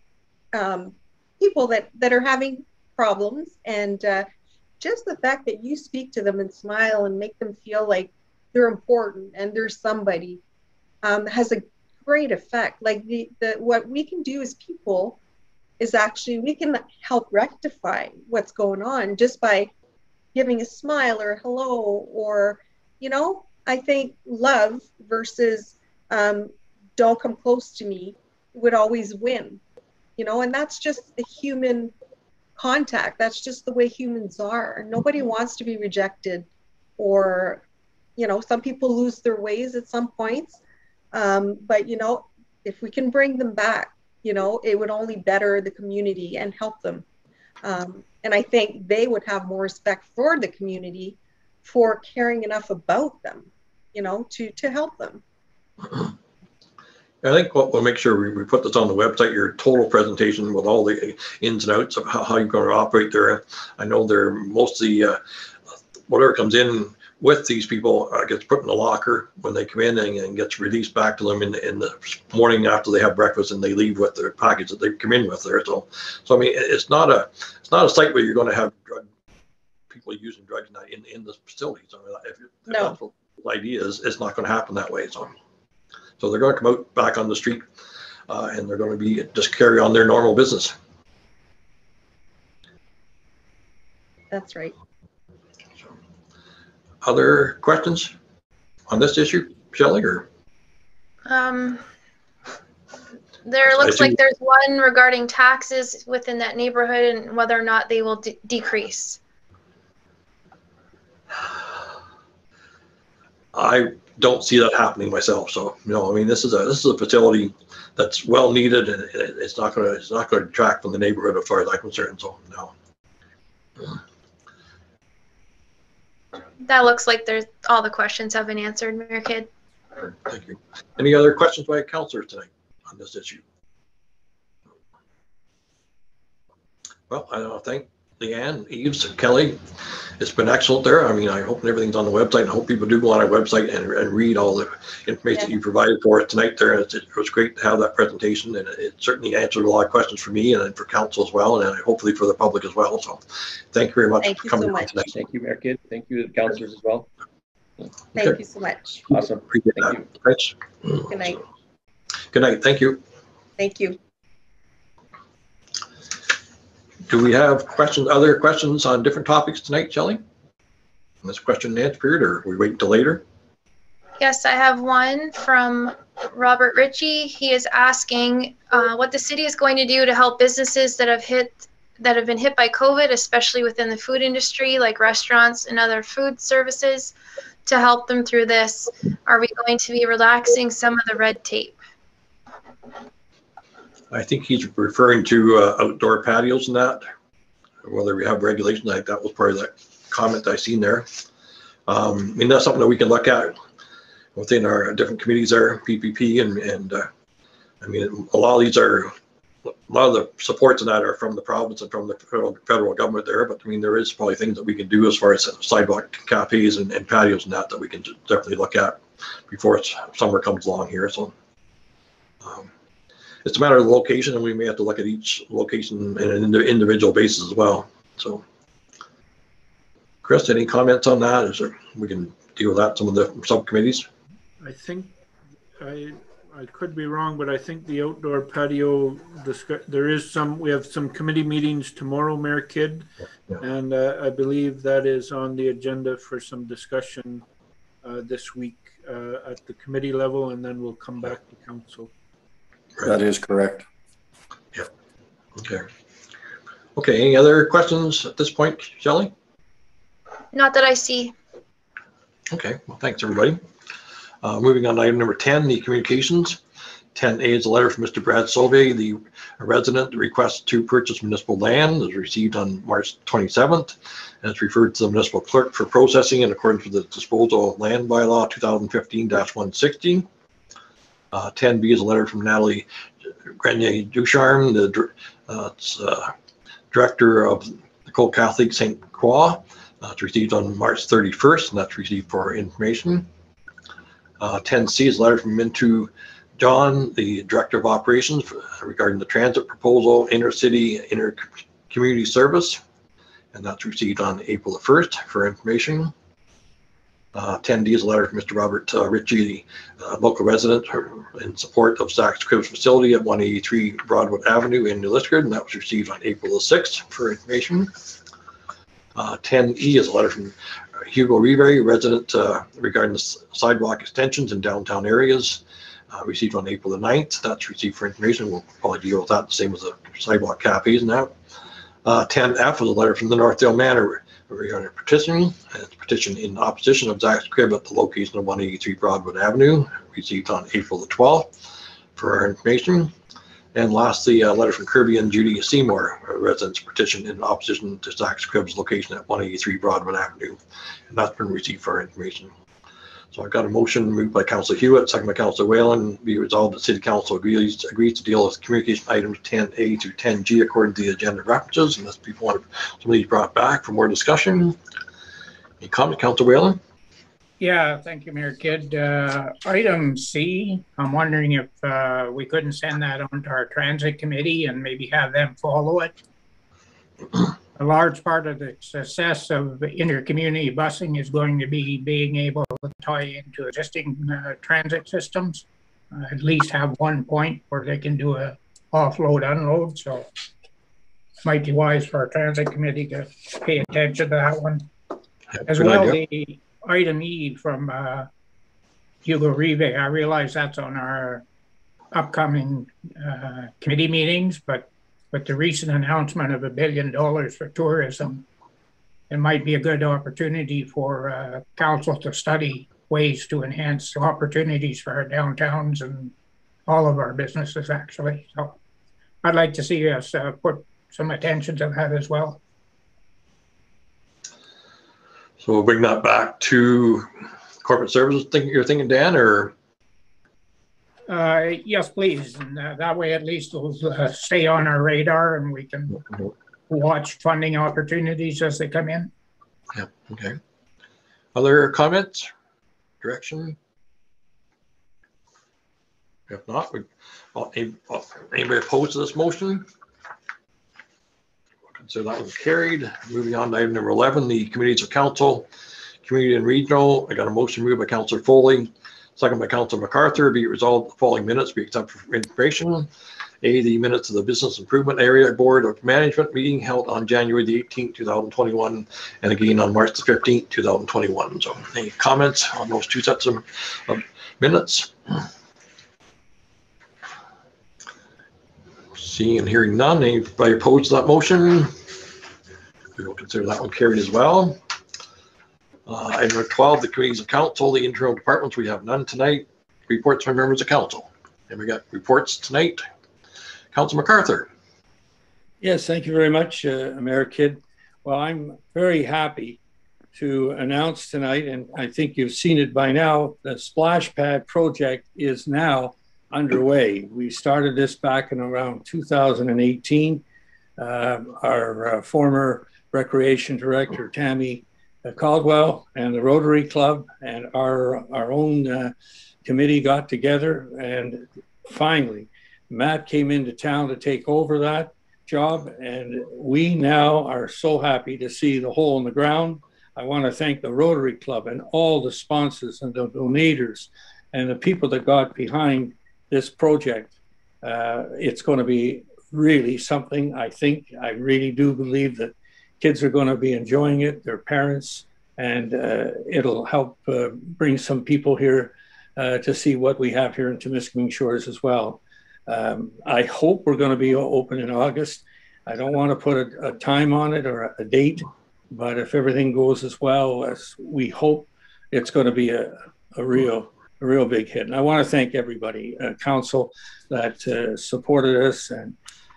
people that are having problems, and just the fact that you speak to them and smile and make them feel like they're important and there's somebody has a great effect. Like what we can do as people is actually we can help rectify what's going on just by giving a smile or a hello, or, you know, I think love versus don't come close to me would always win, you know, and that's just the human contact. That's just the way humans are. Nobody wants to be rejected, or, you know, some people lose their ways at some points. But, you know, if we can bring them back, you know, it would only better the community and help them. And I think they would have more respect for the community for caring enough about them, you know, to help them. I think we'll make sure we put this on the website, your total presentation with all the ins and outs of how you're going to operate there. I know they're mostly, whatever comes in with these people gets put in the locker when they come in and gets released back to them in the morning after they have breakfast, and they leave with their package that they come in with there. So I mean, it's not a site where you're going to have people using drugs in the facilities. I mean, if that's what the idea is, it's not going to happen that way. So they're going to come out back on the street, and they're going to be just carry on their normal business. That's right. Other questions on this issue, Shelley? Or there looks like there's one regarding taxes within that neighborhood and whether or not they will decrease. I don't see that happening myself. So, you know, I mean, this is a facility that's well needed, and it's not going to detract from the neighborhood as far as I'm concerned. So, no. That looks like there's all the questions have been answered, Mayor Kidd. Thank you. Any other questions by councillors tonight on this issue? Well, I want to thank Leanne, Eves, and Kelly. It's been excellent there. I mean, I hope everything's on the website, and I hope people do go on our website and read all the information that you provided for us tonight there. It was great to have that presentation, and it certainly answered a lot of questions for me and for council as well, and hopefully for the public as well. So thank you very much for coming on tonight. Thank you, Mayor Kidd. Thank you to the councillors as well. Thank you so much. Awesome. Appreciate that. You. Thanks. Good night. Good night. Thank you. Thank you. Do we have other questions on different topics tonight, Shelley? In this question and answer period, or we wait until later? Yes, I have one from Robert Ritchie. He is asking what the city is going to do to help businesses that have been hit by COVID, especially within the food industry, like restaurants and other food services, to help them through this. Are we going to be relaxing some of the red tape? I think he's referring to outdoor patios and that, whether we have regulations. Like that was part of that comment I seen there. I mean, that's something that we can look at within our different committees there, PPP, and I mean, a lot of the supports in that are from the province and from the federal government there. But I mean, there is probably things that we can do as far as sidewalk cafes and patios and that we can definitely look at before summer comes along here. So. It's a matter of the location, and we may have to look at each location in an individual basis as well. So, Chris, any comments on that? We can deal with that, some of the subcommittees? I think I could be wrong, but I think the outdoor patio, we have some committee meetings tomorrow, Mayor Kidd, and I believe that is on the agenda for some discussion this week at the committee level, and then we'll come back to council. That is correct. Yeah. Okay. Okay. Any other questions at this point, Shelley? Not that I see. Okay. Well, thanks, everybody. Moving on to item number 10, the communications. 10A is a letter from Mr. Brad Solvay, the resident. The request to purchase municipal land is received on March 27th, and it's referred to the municipal clerk for processing in accordance with the disposal of land bylaw 2015-160. 10B is a letter from Natalie Grenier Ducharme, the director of the Cole Catholic St. Croix. It's received on March 31st, and that's received for information. 10C is a letter from Mintu John, the Director of Operations, regarding the transit proposal, intercity, inter-community service, and that's received on April the 1st for information. 10D is a letter from Mr. Robert Ritchie, the local resident, in support of Saks Cribs facility at 183 Broadwood Avenue in New Liskeard, and that was received on April the 6th for information. 10E is a letter from Hugo Rive, resident, regarding the sidewalk extensions in downtown areas, received on April the 9th. That's received for information. We'll probably deal with that the same as the sidewalk cafes now. 10F is a letter from the Northdale Manor regarding a petition. It's a petition in opposition of Zach's Crib at the location of 183 Broadwood Avenue, received on April the 12th for our information. And lastly, a letter from Kirby and Judy Seymour, residents petition in opposition to Zach's Crib's location at 183 Broadwood Avenue. And that's been received for our information. So I've got a motion moved by Councillor Hewitt, second by Councillor Whalen. Be resolved that City Council agrees to deal with communication items 10A through 10G according to the agenda references, unless people want some of these brought back for more discussion. Any comment, Councillor Whalen? Yeah, thank you, Mayor Kidd. Item C, I'm wondering if we couldn't send that on to our transit committee and maybe have them follow it. A large part of the success of inter-community busing is going to be being able to tie into existing transit systems, at least have one point where they can do a offload, unload. So it might be wise for our transit committee to pay attention to that one. As well, the item E from Hugo Rive, I realize that's on our upcoming committee meetings, but with the recent announcement of $1 billion for tourism, it might be a good opportunity for council to study ways to enhance opportunities for our downtowns and all of our businesses, actually. So I'd like to see us put some attention to that as well. So we'll bring that back to corporate services. You're thinking, Dan, or? Yes, please. And that way, at least it'll stay on our radar and we can watch funding opportunities as they come in. Yeah. Okay. Other comments? Direction? If not, anybody opposed to this motion? So that was carried. Moving on to item number 11, the committees of council, community and regional. I got a motion moved by Councillor Foley, second by Councillor MacArthur. Be it resolved the following minutes be accepted for information. A, the minutes of the Business Improvement Area Board of Management meeting held on January the 18th, 2021, and again on March the 15th, 2021. So any comments on those two sets of minutes? Seeing and hearing none, anybody opposed to that motion? We will consider that one carried as well. Item number 12, the committees of council, the internal departments, we have none tonight. Reports from members of council. And we got reports tonight. Councillor MacArthur. Yes, thank you very much, Mayor Kidd. Well, I'm very happy to announce tonight, and I think you've seen it by now, the splash pad project is now underway. We started this back in around 2018. Our former Recreation Director, Tammy Caldwell, and the Rotary Club and our own committee got together, and finally Matt came into town to take over that job, and we now are so happy to see the hole in the ground. I want to thank the Rotary Club and all the sponsors and the donators and the people that got behind this project. It's going to be really something. I really do believe that kids are going to be enjoying it, their parents, and it'll help bring some people here to see what we have here in Temiskaming Shores as well. I hope we're going to be open in August. I don't want to put a time on it or a date, but if everything goes as well as we hope, it's going to be a real big hit. And I want to thank everybody, council that supported us, and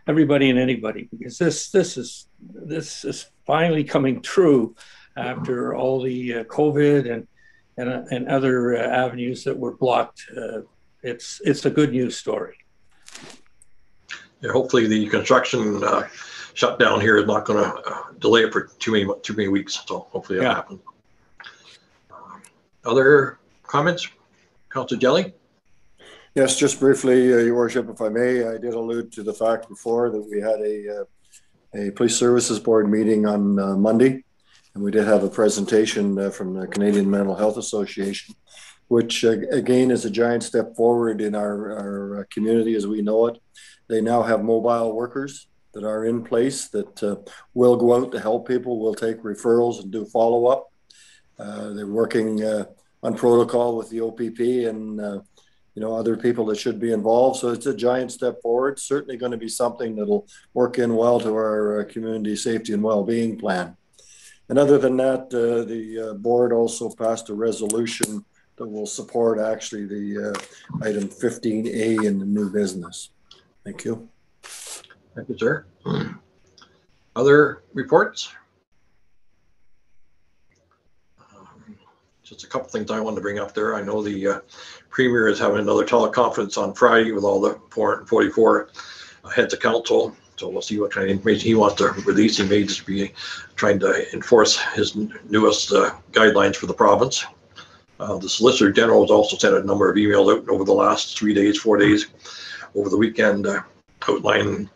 everybody and anybody, because this is finally coming true after all the COVID and other avenues that were blocked. It's a good news story. Yeah, hopefully the construction shutdown here is not going to delay it for too many weeks. So hopefully that happens. Other comments, Councillor Jelly? Yes, just briefly, Your Worship, if I may. I did allude to the fact before that we had a Police Services Board meeting on Monday, and we did have a presentation from the Canadian Mental Health Association, which again is a giant step forward in our community as we know it. They now have mobile workers that are in place that will go out to help people, will take referrals and do follow-up. They're working on protocol with the OPP and other people that should be involved. So it's a giant step forward. Certainly going to be something that'll work in well to our community safety and well-being plan. And other than that, the board also passed a resolution that will support actually the item 15A in the new business. Thank you. Thank you, sir. Other reports? Just a couple things I wanted to bring up there. I know the Premier is having another teleconference on Friday with all the 444 heads of council. So we'll see what kind of information he wants to release. He may just be trying to enforce his newest guidelines for the province. The Solicitor General has also sent a number of emails out over the last 3 days, 4 days over the weekend outlining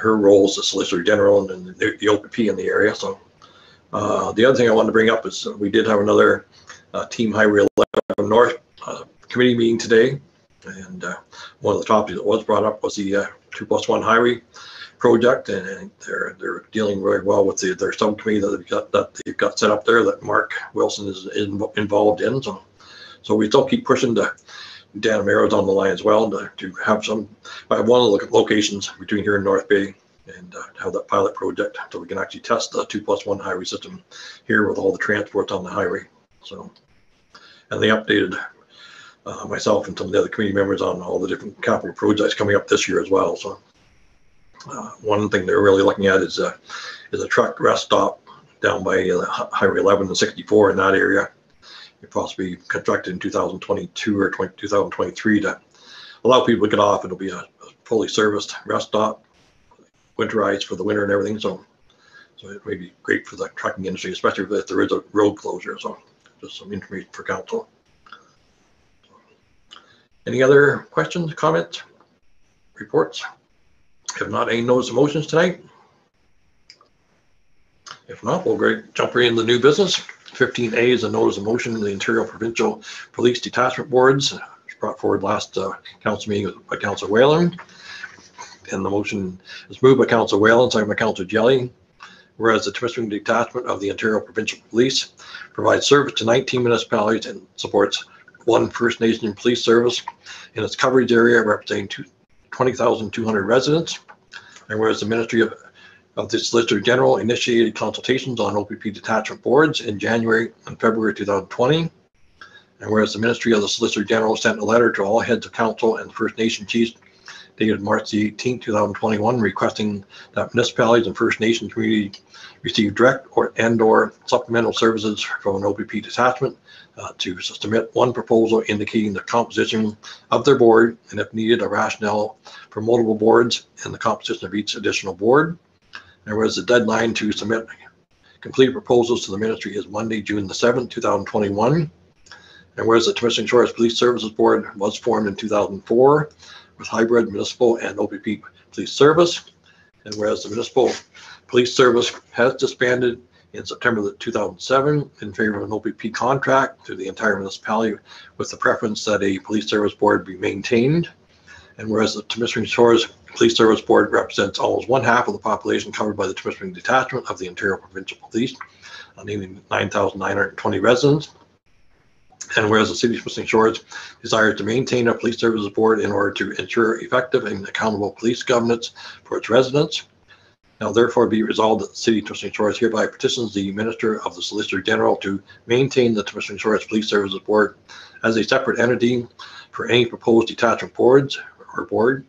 her role as the Solicitor General and the OPP in the area. So the other thing I wanted to bring up is we did have another Team Highway 11 North committee meeting today, and one of the topics that was brought up was the 2+1 highway project, and they're dealing very well with their subcommittee that they've got set up there that Mark Wilson is involved in. So we still keep pushing to Dan Amero's on the line as well to have some one of the locations between here and North Bay, and have that pilot project so we can actually test the 2+1 highway system here with all the transports on the highway. So, and they updated myself and some of the other committee members on all the different capital projects coming up this year as well. So one thing they're really looking at is a truck rest stop down by Highway 11 and 64 in that area. It possibly constructed in 2022 or 2023 to allow people to get off. It'll be a fully serviced rest stop, winterized for the winter and everything. So it may be great for the trucking industry, especially if there is a road closure. So just some information for council. Any other questions, comments, reports? If not, any notice of motions tonight? If not, we'll jump right into the new business. 15A is a notice of motion in the Ontario Provincial Police Detachment Boards. It was brought forward last council meeting by Councillor Whalen. And the motion is moved by Councillor Whalen, second by Councillor Jelly. Whereas the Temiskaming Detachment of the Ontario Provincial Police provides service to 19 municipalities and supports one First Nation police service in its coverage area representing 20,200 residents. And whereas the Ministry of the Solicitor General initiated consultations on OPP detachment boards in January and February 2020. And whereas the Ministry of the Solicitor General sent a letter to all heads of council and First Nation chiefs dated March 18, 2021, requesting that municipalities and First Nation community receive direct or supplemental services from an OPP detachment to submit one proposal indicating the composition of their board, and if needed, a rationale for multiple boards and the composition of each additional board. And whereas the deadline to submit complete proposals to the ministry is Monday, June the 7th, 2021. And whereas the Temiskaming Shores Police Services Board was formed in 2004 with hybrid municipal and OPP police service. And whereas the municipal police service has disbanded in September 2007 in favor of an OPP contract to the entire municipality with the preference that a police service board be maintained. And whereas the Temiskaming Shores Police Service Board represents almost 1/2 of the population covered by the Temiskaming Detachment of the Ontario Provincial Police, naming 9,920 residents. And whereas the City of Temiskaming Shores desires to maintain a police services board in order to ensure effective and accountable police governance for its residents. Now therefore be resolved that the City of Temiskaming Shores hereby petitions the Minister of the Solicitor General to maintain the Temiskaming Shores Police Services Board as a separate entity for any proposed detachment boards or board,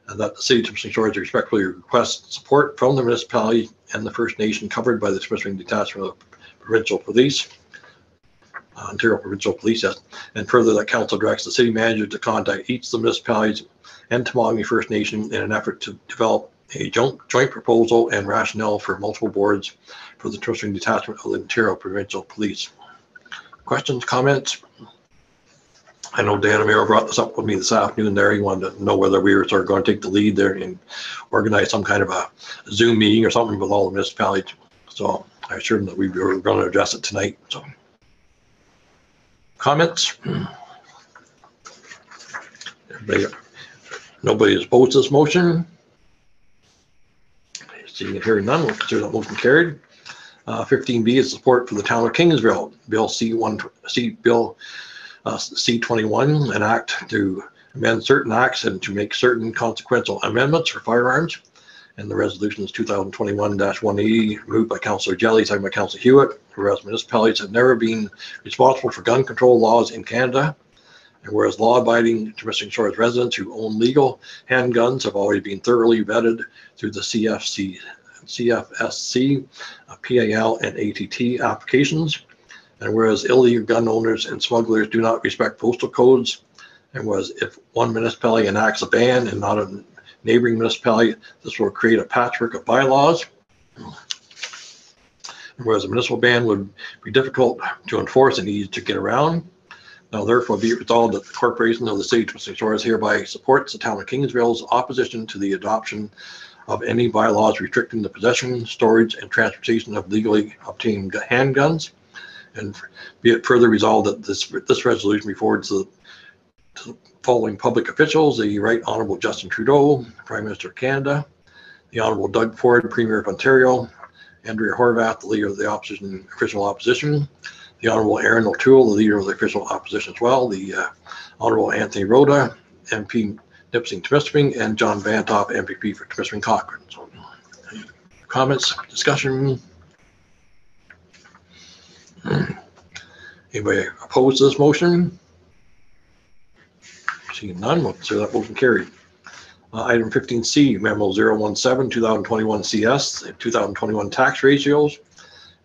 and that the City of Temiskaming Shores respectfully requests support from the municipality and the First Nation covered by the Temiskaming Detachment of Provincial Police, Ontario Provincial Police, and further that Council directs the City Manager to contact each of the municipalities and Temiskaming First Nation in an effort to develop a joint proposal and rationale for multiple boards for the Temiskaming Detachment of the Ontario Provincial Police. Questions, comments? I know Dan Amaro brought this up with me this afternoon there. He wanted to know whether we were sort of going to take the lead there and organize some kind of a Zoom meeting or something with all the municipalities. So I assured him that we were going to address it tonight. So comments? Nobody has opposed this motion. Seeing and hearing none, we'll consider that motion carried. 15B is support for the town of Kingsville, Bill C-21, an act to amend certain acts and to make certain consequential amendments for firearms. And the resolution is 2021-180, moved by Councillor Jelly, second by Councillor Hewitt. Whereas municipalities have never been responsible for gun control laws in Canada, and whereas law-abiding Temiskaming Shores residents who own legal handguns have always been thoroughly vetted through the CFSC, PAL, and ATT applications, and whereas illegal gun owners and smugglers do not respect postal codes, and whereas if one municipality enacts a ban and not a neighboring municipality, this will create a patchwork of bylaws. And whereas a municipal ban would be difficult to enforce and easy to get around. Now therefore be it resolved that the Corporation of the City of Temiskaming Shores hereby supports the town of Kingsville's opposition to the adoption of any bylaws restricting the possession, storage, and transportation of legally obtained handguns. And be it further resolved that this resolution be forwarded to the following public officials: the Right Honourable Justin Trudeau, Prime Minister of Canada; the Honourable Doug Ford, Premier of Ontario; Andrea Horvath, the Leader of the Opposition, Official Opposition; the Honourable Aaron O'Toole, the Leader of the Official Opposition as well; the Honourable Anthony Rhoda, MP Nipissing-Temiskaming; and John Vantoff, MPP for Temiskaming Cochrane. So, any comments, discussion? Anybody opposed to this motion? Seeing none, we'll consider that motion carried. Item 15C, Memo 017, 2021 CS, 2021 tax ratios.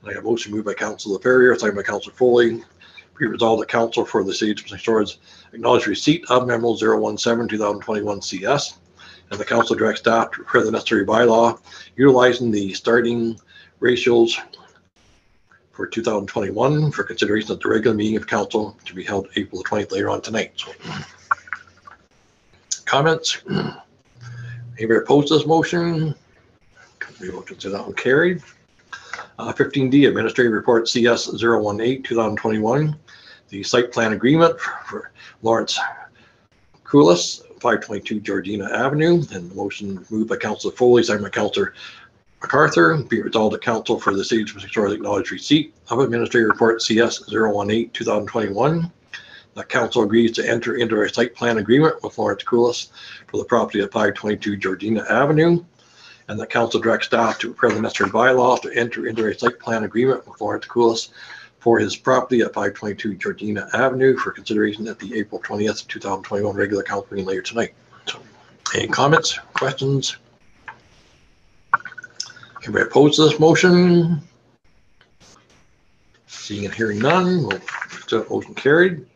And I got a motion moved by Councillor Ferrier, second by Councillor Foley. Be resolved that Council for the City of Temiskaming Shores acknowledge receipt of Memo 017, 2021 CS, and the Council directs staff to prepare the necessary bylaw utilizing the starting ratios for 2021 for consideration at the regular meeting of Council to be held April the 20th later on tonight. So, comments? Anybody opposed to this motion? We will consider that one carried. 15D, Administrative Report CS 018, 2021. The site plan agreement for Lawrence Coulis, 522 Georgina Avenue. And the motion moved by Councillor Foley, second by Councillor MacArthur. Be resolved that Council for the City of Temiskaming Shores acknowledge receipt of Administrative Report CS 018, 2021. That Council agrees to enter into a site plan agreement with Lawrence Coulis for the property at 522 Georgina Avenue. And that Council directs staff to prepare the necessary bylaws to enter into a site plan agreement with Lawrence Coulis for his property at 522 Georgina Avenue for consideration at the April 20th, 2021 regular council meeting later tonight. So, any comments, questions? Anybody opposed to this motion? Seeing and hearing none, we'll consider that motion carried.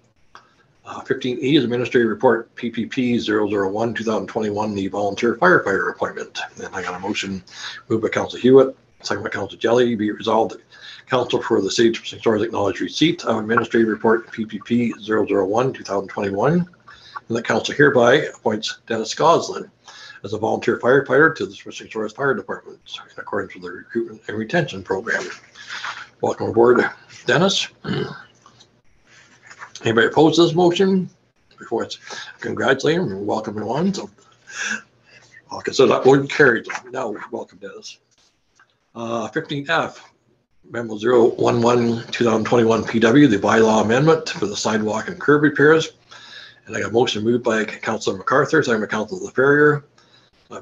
15E is Administrative Report PPP 001 2021, the volunteer firefighter appointment. And I got a motion moved by Councillor Hewitt, second by Councillor Jelly. Be it resolved that Council for the City of Temiskaming Shores acknowledge receipt of Administrative Report PPP 001 2021, and that Council hereby appoints Dennis Goslin as a volunteer firefighter to the Temiskaming Shores Fire Department in accordance with the recruitment and retention program. Welcome aboard, Dennis. Anybody opposed to this motion? Before it's congratulate him and welcome him on. So I'll consider that motion carried. Now welcome Dennis. 15F, Memo 011-2021 PW, the bylaw amendment for the sidewalk and curb repairs. And I got a motion moved by Councillor MacArthur, second by Councillor LaFerrier.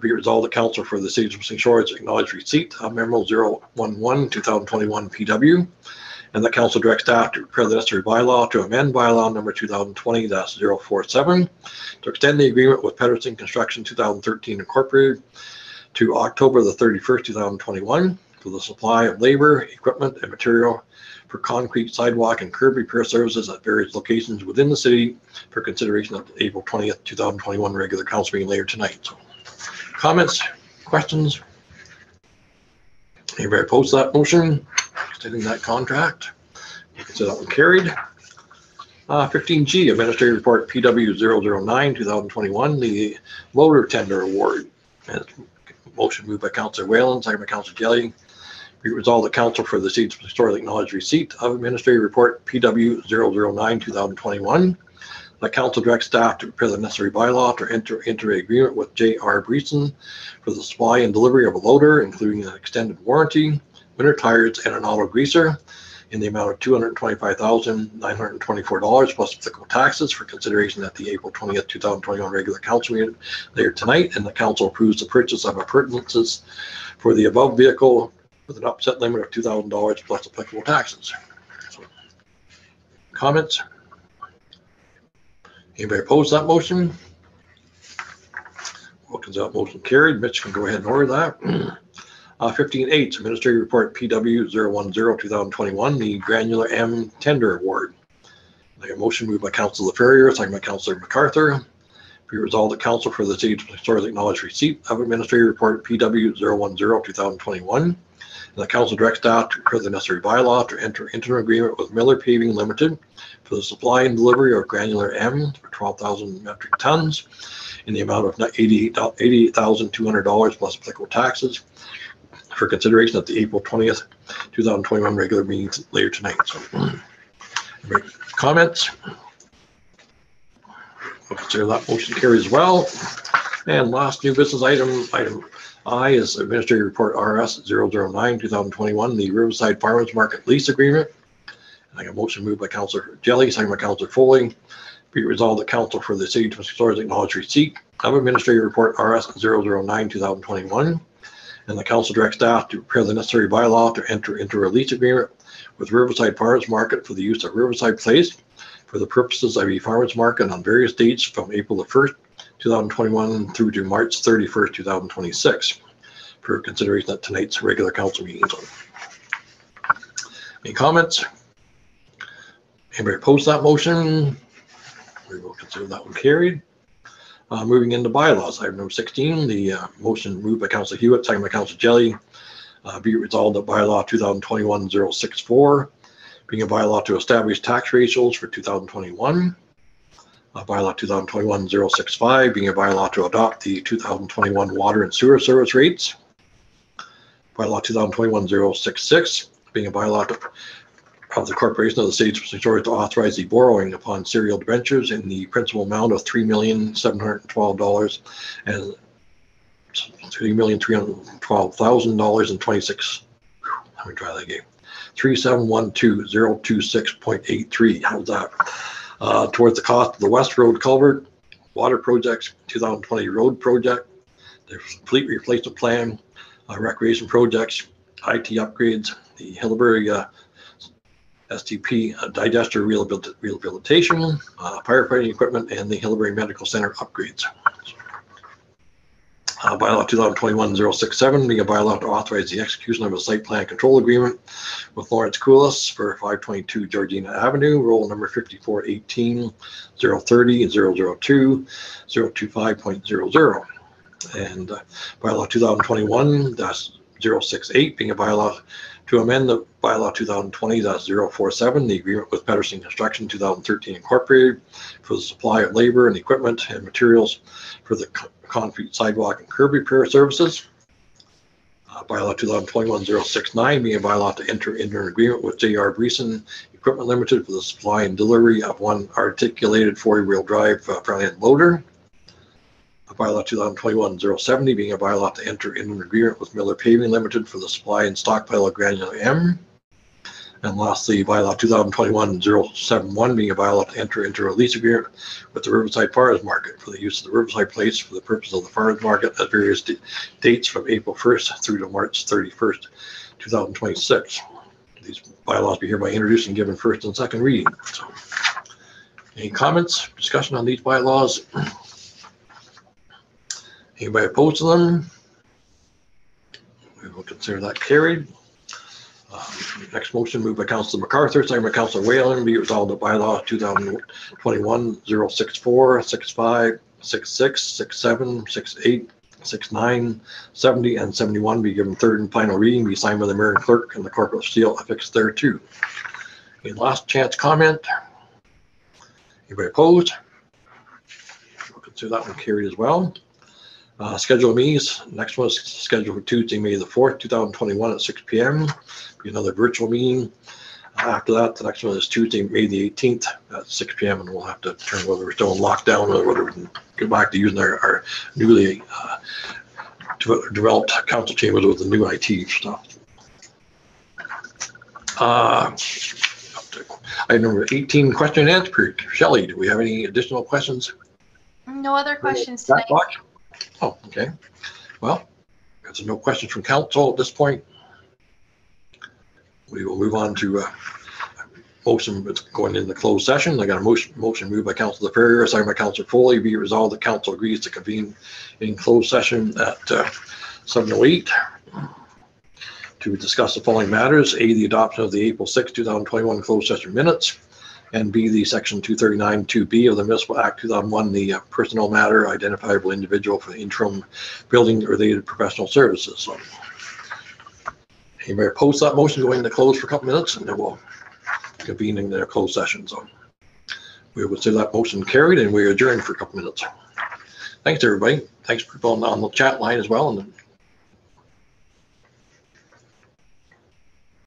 Be it resolved that Council for the City of St. George acknowledge receipt of Memo 011-2021 PW, and the Council directs staff to prepare the necessary bylaw to amend bylaw number 2020-047 to extend the agreement with Pedersen Construction 2013 Incorporated to October the 31st, 2021 for the supply of labor, equipment, and material for concrete, sidewalk, and curb repair services at various locations within the city for consideration at the April 20th, 2021 regular council meeting later tonight. So, comments, questions? Anybody oppose that motion? Extending that contract? You can see that one carried. 15G, Administrative Report PW 009-2021, the loader tender award. And motion moved by Councillor Whalen, second by Councillor Jelly. Be resolved that Council for the City of Historic acknowledge receipt of Administrative Report PW 009-2021. The Council directs staff to prepare the necessary bylaw to enter into an agreement with J.R. Breeson for the supply and delivery of a loader, including an extended warranty, winter tires, and an auto greaser in the amount of $225,924 plus applicable taxes for consideration at the April 20th, 2021 regular council meeting later tonight. And the council approves the purchase of appurtenances for the above vehicle with an upset limit of $2,000 plus applicable taxes. So, comments? Anybody oppose that motion? Welcome to that motion carried. Mitch can go ahead and order that. 15H, Administrative Report PW 010-2021, the Granular M Tender Award. I got a motion moved by Councillor LaFerrier, second by Councillor MacArthur. Be resolved that Council for the City of Historic acknowledge receipt of Administrative Report PW 010-2021. And the Council directs staff to prepare the necessary bylaw to enter into an agreement with Miller Paving Limited for the supply and delivery of Granular M for 12,000 metric tons in the amount of $88,200 plus applicable taxes for consideration at the April 20th, 2021 regular meeting later tonight. So, comments? We'll consider that motion carries as well. And last new business item I is Administrative Report RS 009-2021, the Riverside Farmers Market Lease Agreement. And I got a motion moved by Councillor Jelly, second by Councillor Foley. Be resolved that Council for the City of Stores acknowledge receipt of Administrative Report RS 009-2021. And the Council directs staff to prepare the necessary bylaw to enter into a lease agreement with Riverside Farmers Market for the use of Riverside Place for the purposes of a farmers market on various dates from April the 1st, 2021 through to March 31st, 2026 for consideration at tonight's regular council meeting. So, any comments? Anybody oppose that motion? We will consider that one carried. Moving into bylaws, item number 16, the motion moved by Councillor Hewitt, second by Councillor Jelly. Be it resolved that bylaw 2021-064, being a bylaw to establish tax ratios for 2021. Bylaw 2021-065, being a bylaw to adopt the 2021 water and sewer service rates. Bylaw 2021-066, being a bylaw of the Corporation of the City of St. George to authorize the borrowing upon serial debentures in the principal amount of $3,712 and $3,312,000 and 26. Let me try that again. 3712026.83. How's that? Towards the cost of the West Road Culvert, water projects, 2020 road project, the complete replacement plan, recreation projects, IT upgrades, the Hillbury STP digester rehabilitation, firefighting equipment, and the Hillbury Medical Center upgrades. Bylaw 2021-067, being a bylaw to authorize the execution of a site plan control agreement with Lawrence Coolis for 522 Georgina Avenue, roll number 5418 030 002 025.00. And bylaw 2021-068, being a bylaw to amend the bylaw 2020-047, the agreement with Pedersen Construction 2013 Incorporated for the supply of labor and equipment and materials for the concrete, sidewalk, and curb repair services. Bylaw 2021-069, being a bylaw to enter into an agreement with J.R. Breeson Equipment Limited for the supply and delivery of one articulated 4-wheel drive front end loader. Bylaw 2021-070, being a bylaw to enter into an agreement with Miller Paving Limited for the supply and stockpile of Granular M. And lastly, bylaw 2021-071 being a bylaw to enter into a lease agreement with the Riverside Farmers Market for the use of the Riverside Place for the purpose of the Farmers Market at various dates from April 1st through to March 31st, 2026. These bylaws be hereby introduced and given first and second reading. So, any comments, discussion on these bylaws? Anybody opposed to them? We will consider that carried. Next motion moved by Councilor MacArthur, second by Councilor Whalen, be resolved that bylaw 2021-064, 65, 66, 67, 68, 69, 70, and 71 be given third and final reading, be signed by the mayor and clerk, and the corporate seal affixed thereto. Any last chance comment? Anybody opposed? We'll consider that one carried as well. Schedule of meetings. Next one is scheduled for Tuesday, May the 4th, 2021 at 6 p.m. Be another virtual meeting. After that, the next one is Tuesday, May the 18th at 6 p.m. and we'll have to determine whether we're still in lockdown or whether we can go back to using our newly developed council chambers with the new IT stuff. Item number 18, question and answer period. Shelley, do we have any additional questions? No other questions tonight. Oh, okay. Well, there's no questions from council at this point. We will move on to motion going into closed session. I got a motion moved by Councilor Ferrier, second by Councilor Foley. Be it resolved that council agrees to convene in closed session at 7:08 to discuss the following matters: A, the adoption of the April 6, 2021 closed session minutes, and B, the section 239(2)B of the Municipal Act 2001, the personnel matter, identifiable individual for the interim building related professional services. So, anybody oppose that motion going into close for a couple minutes, and then we'll convene in their closed session. So we will see that motion carried, and we adjourn for a couple minutes. Thanks everybody. Thanks for people on the chat line as well, and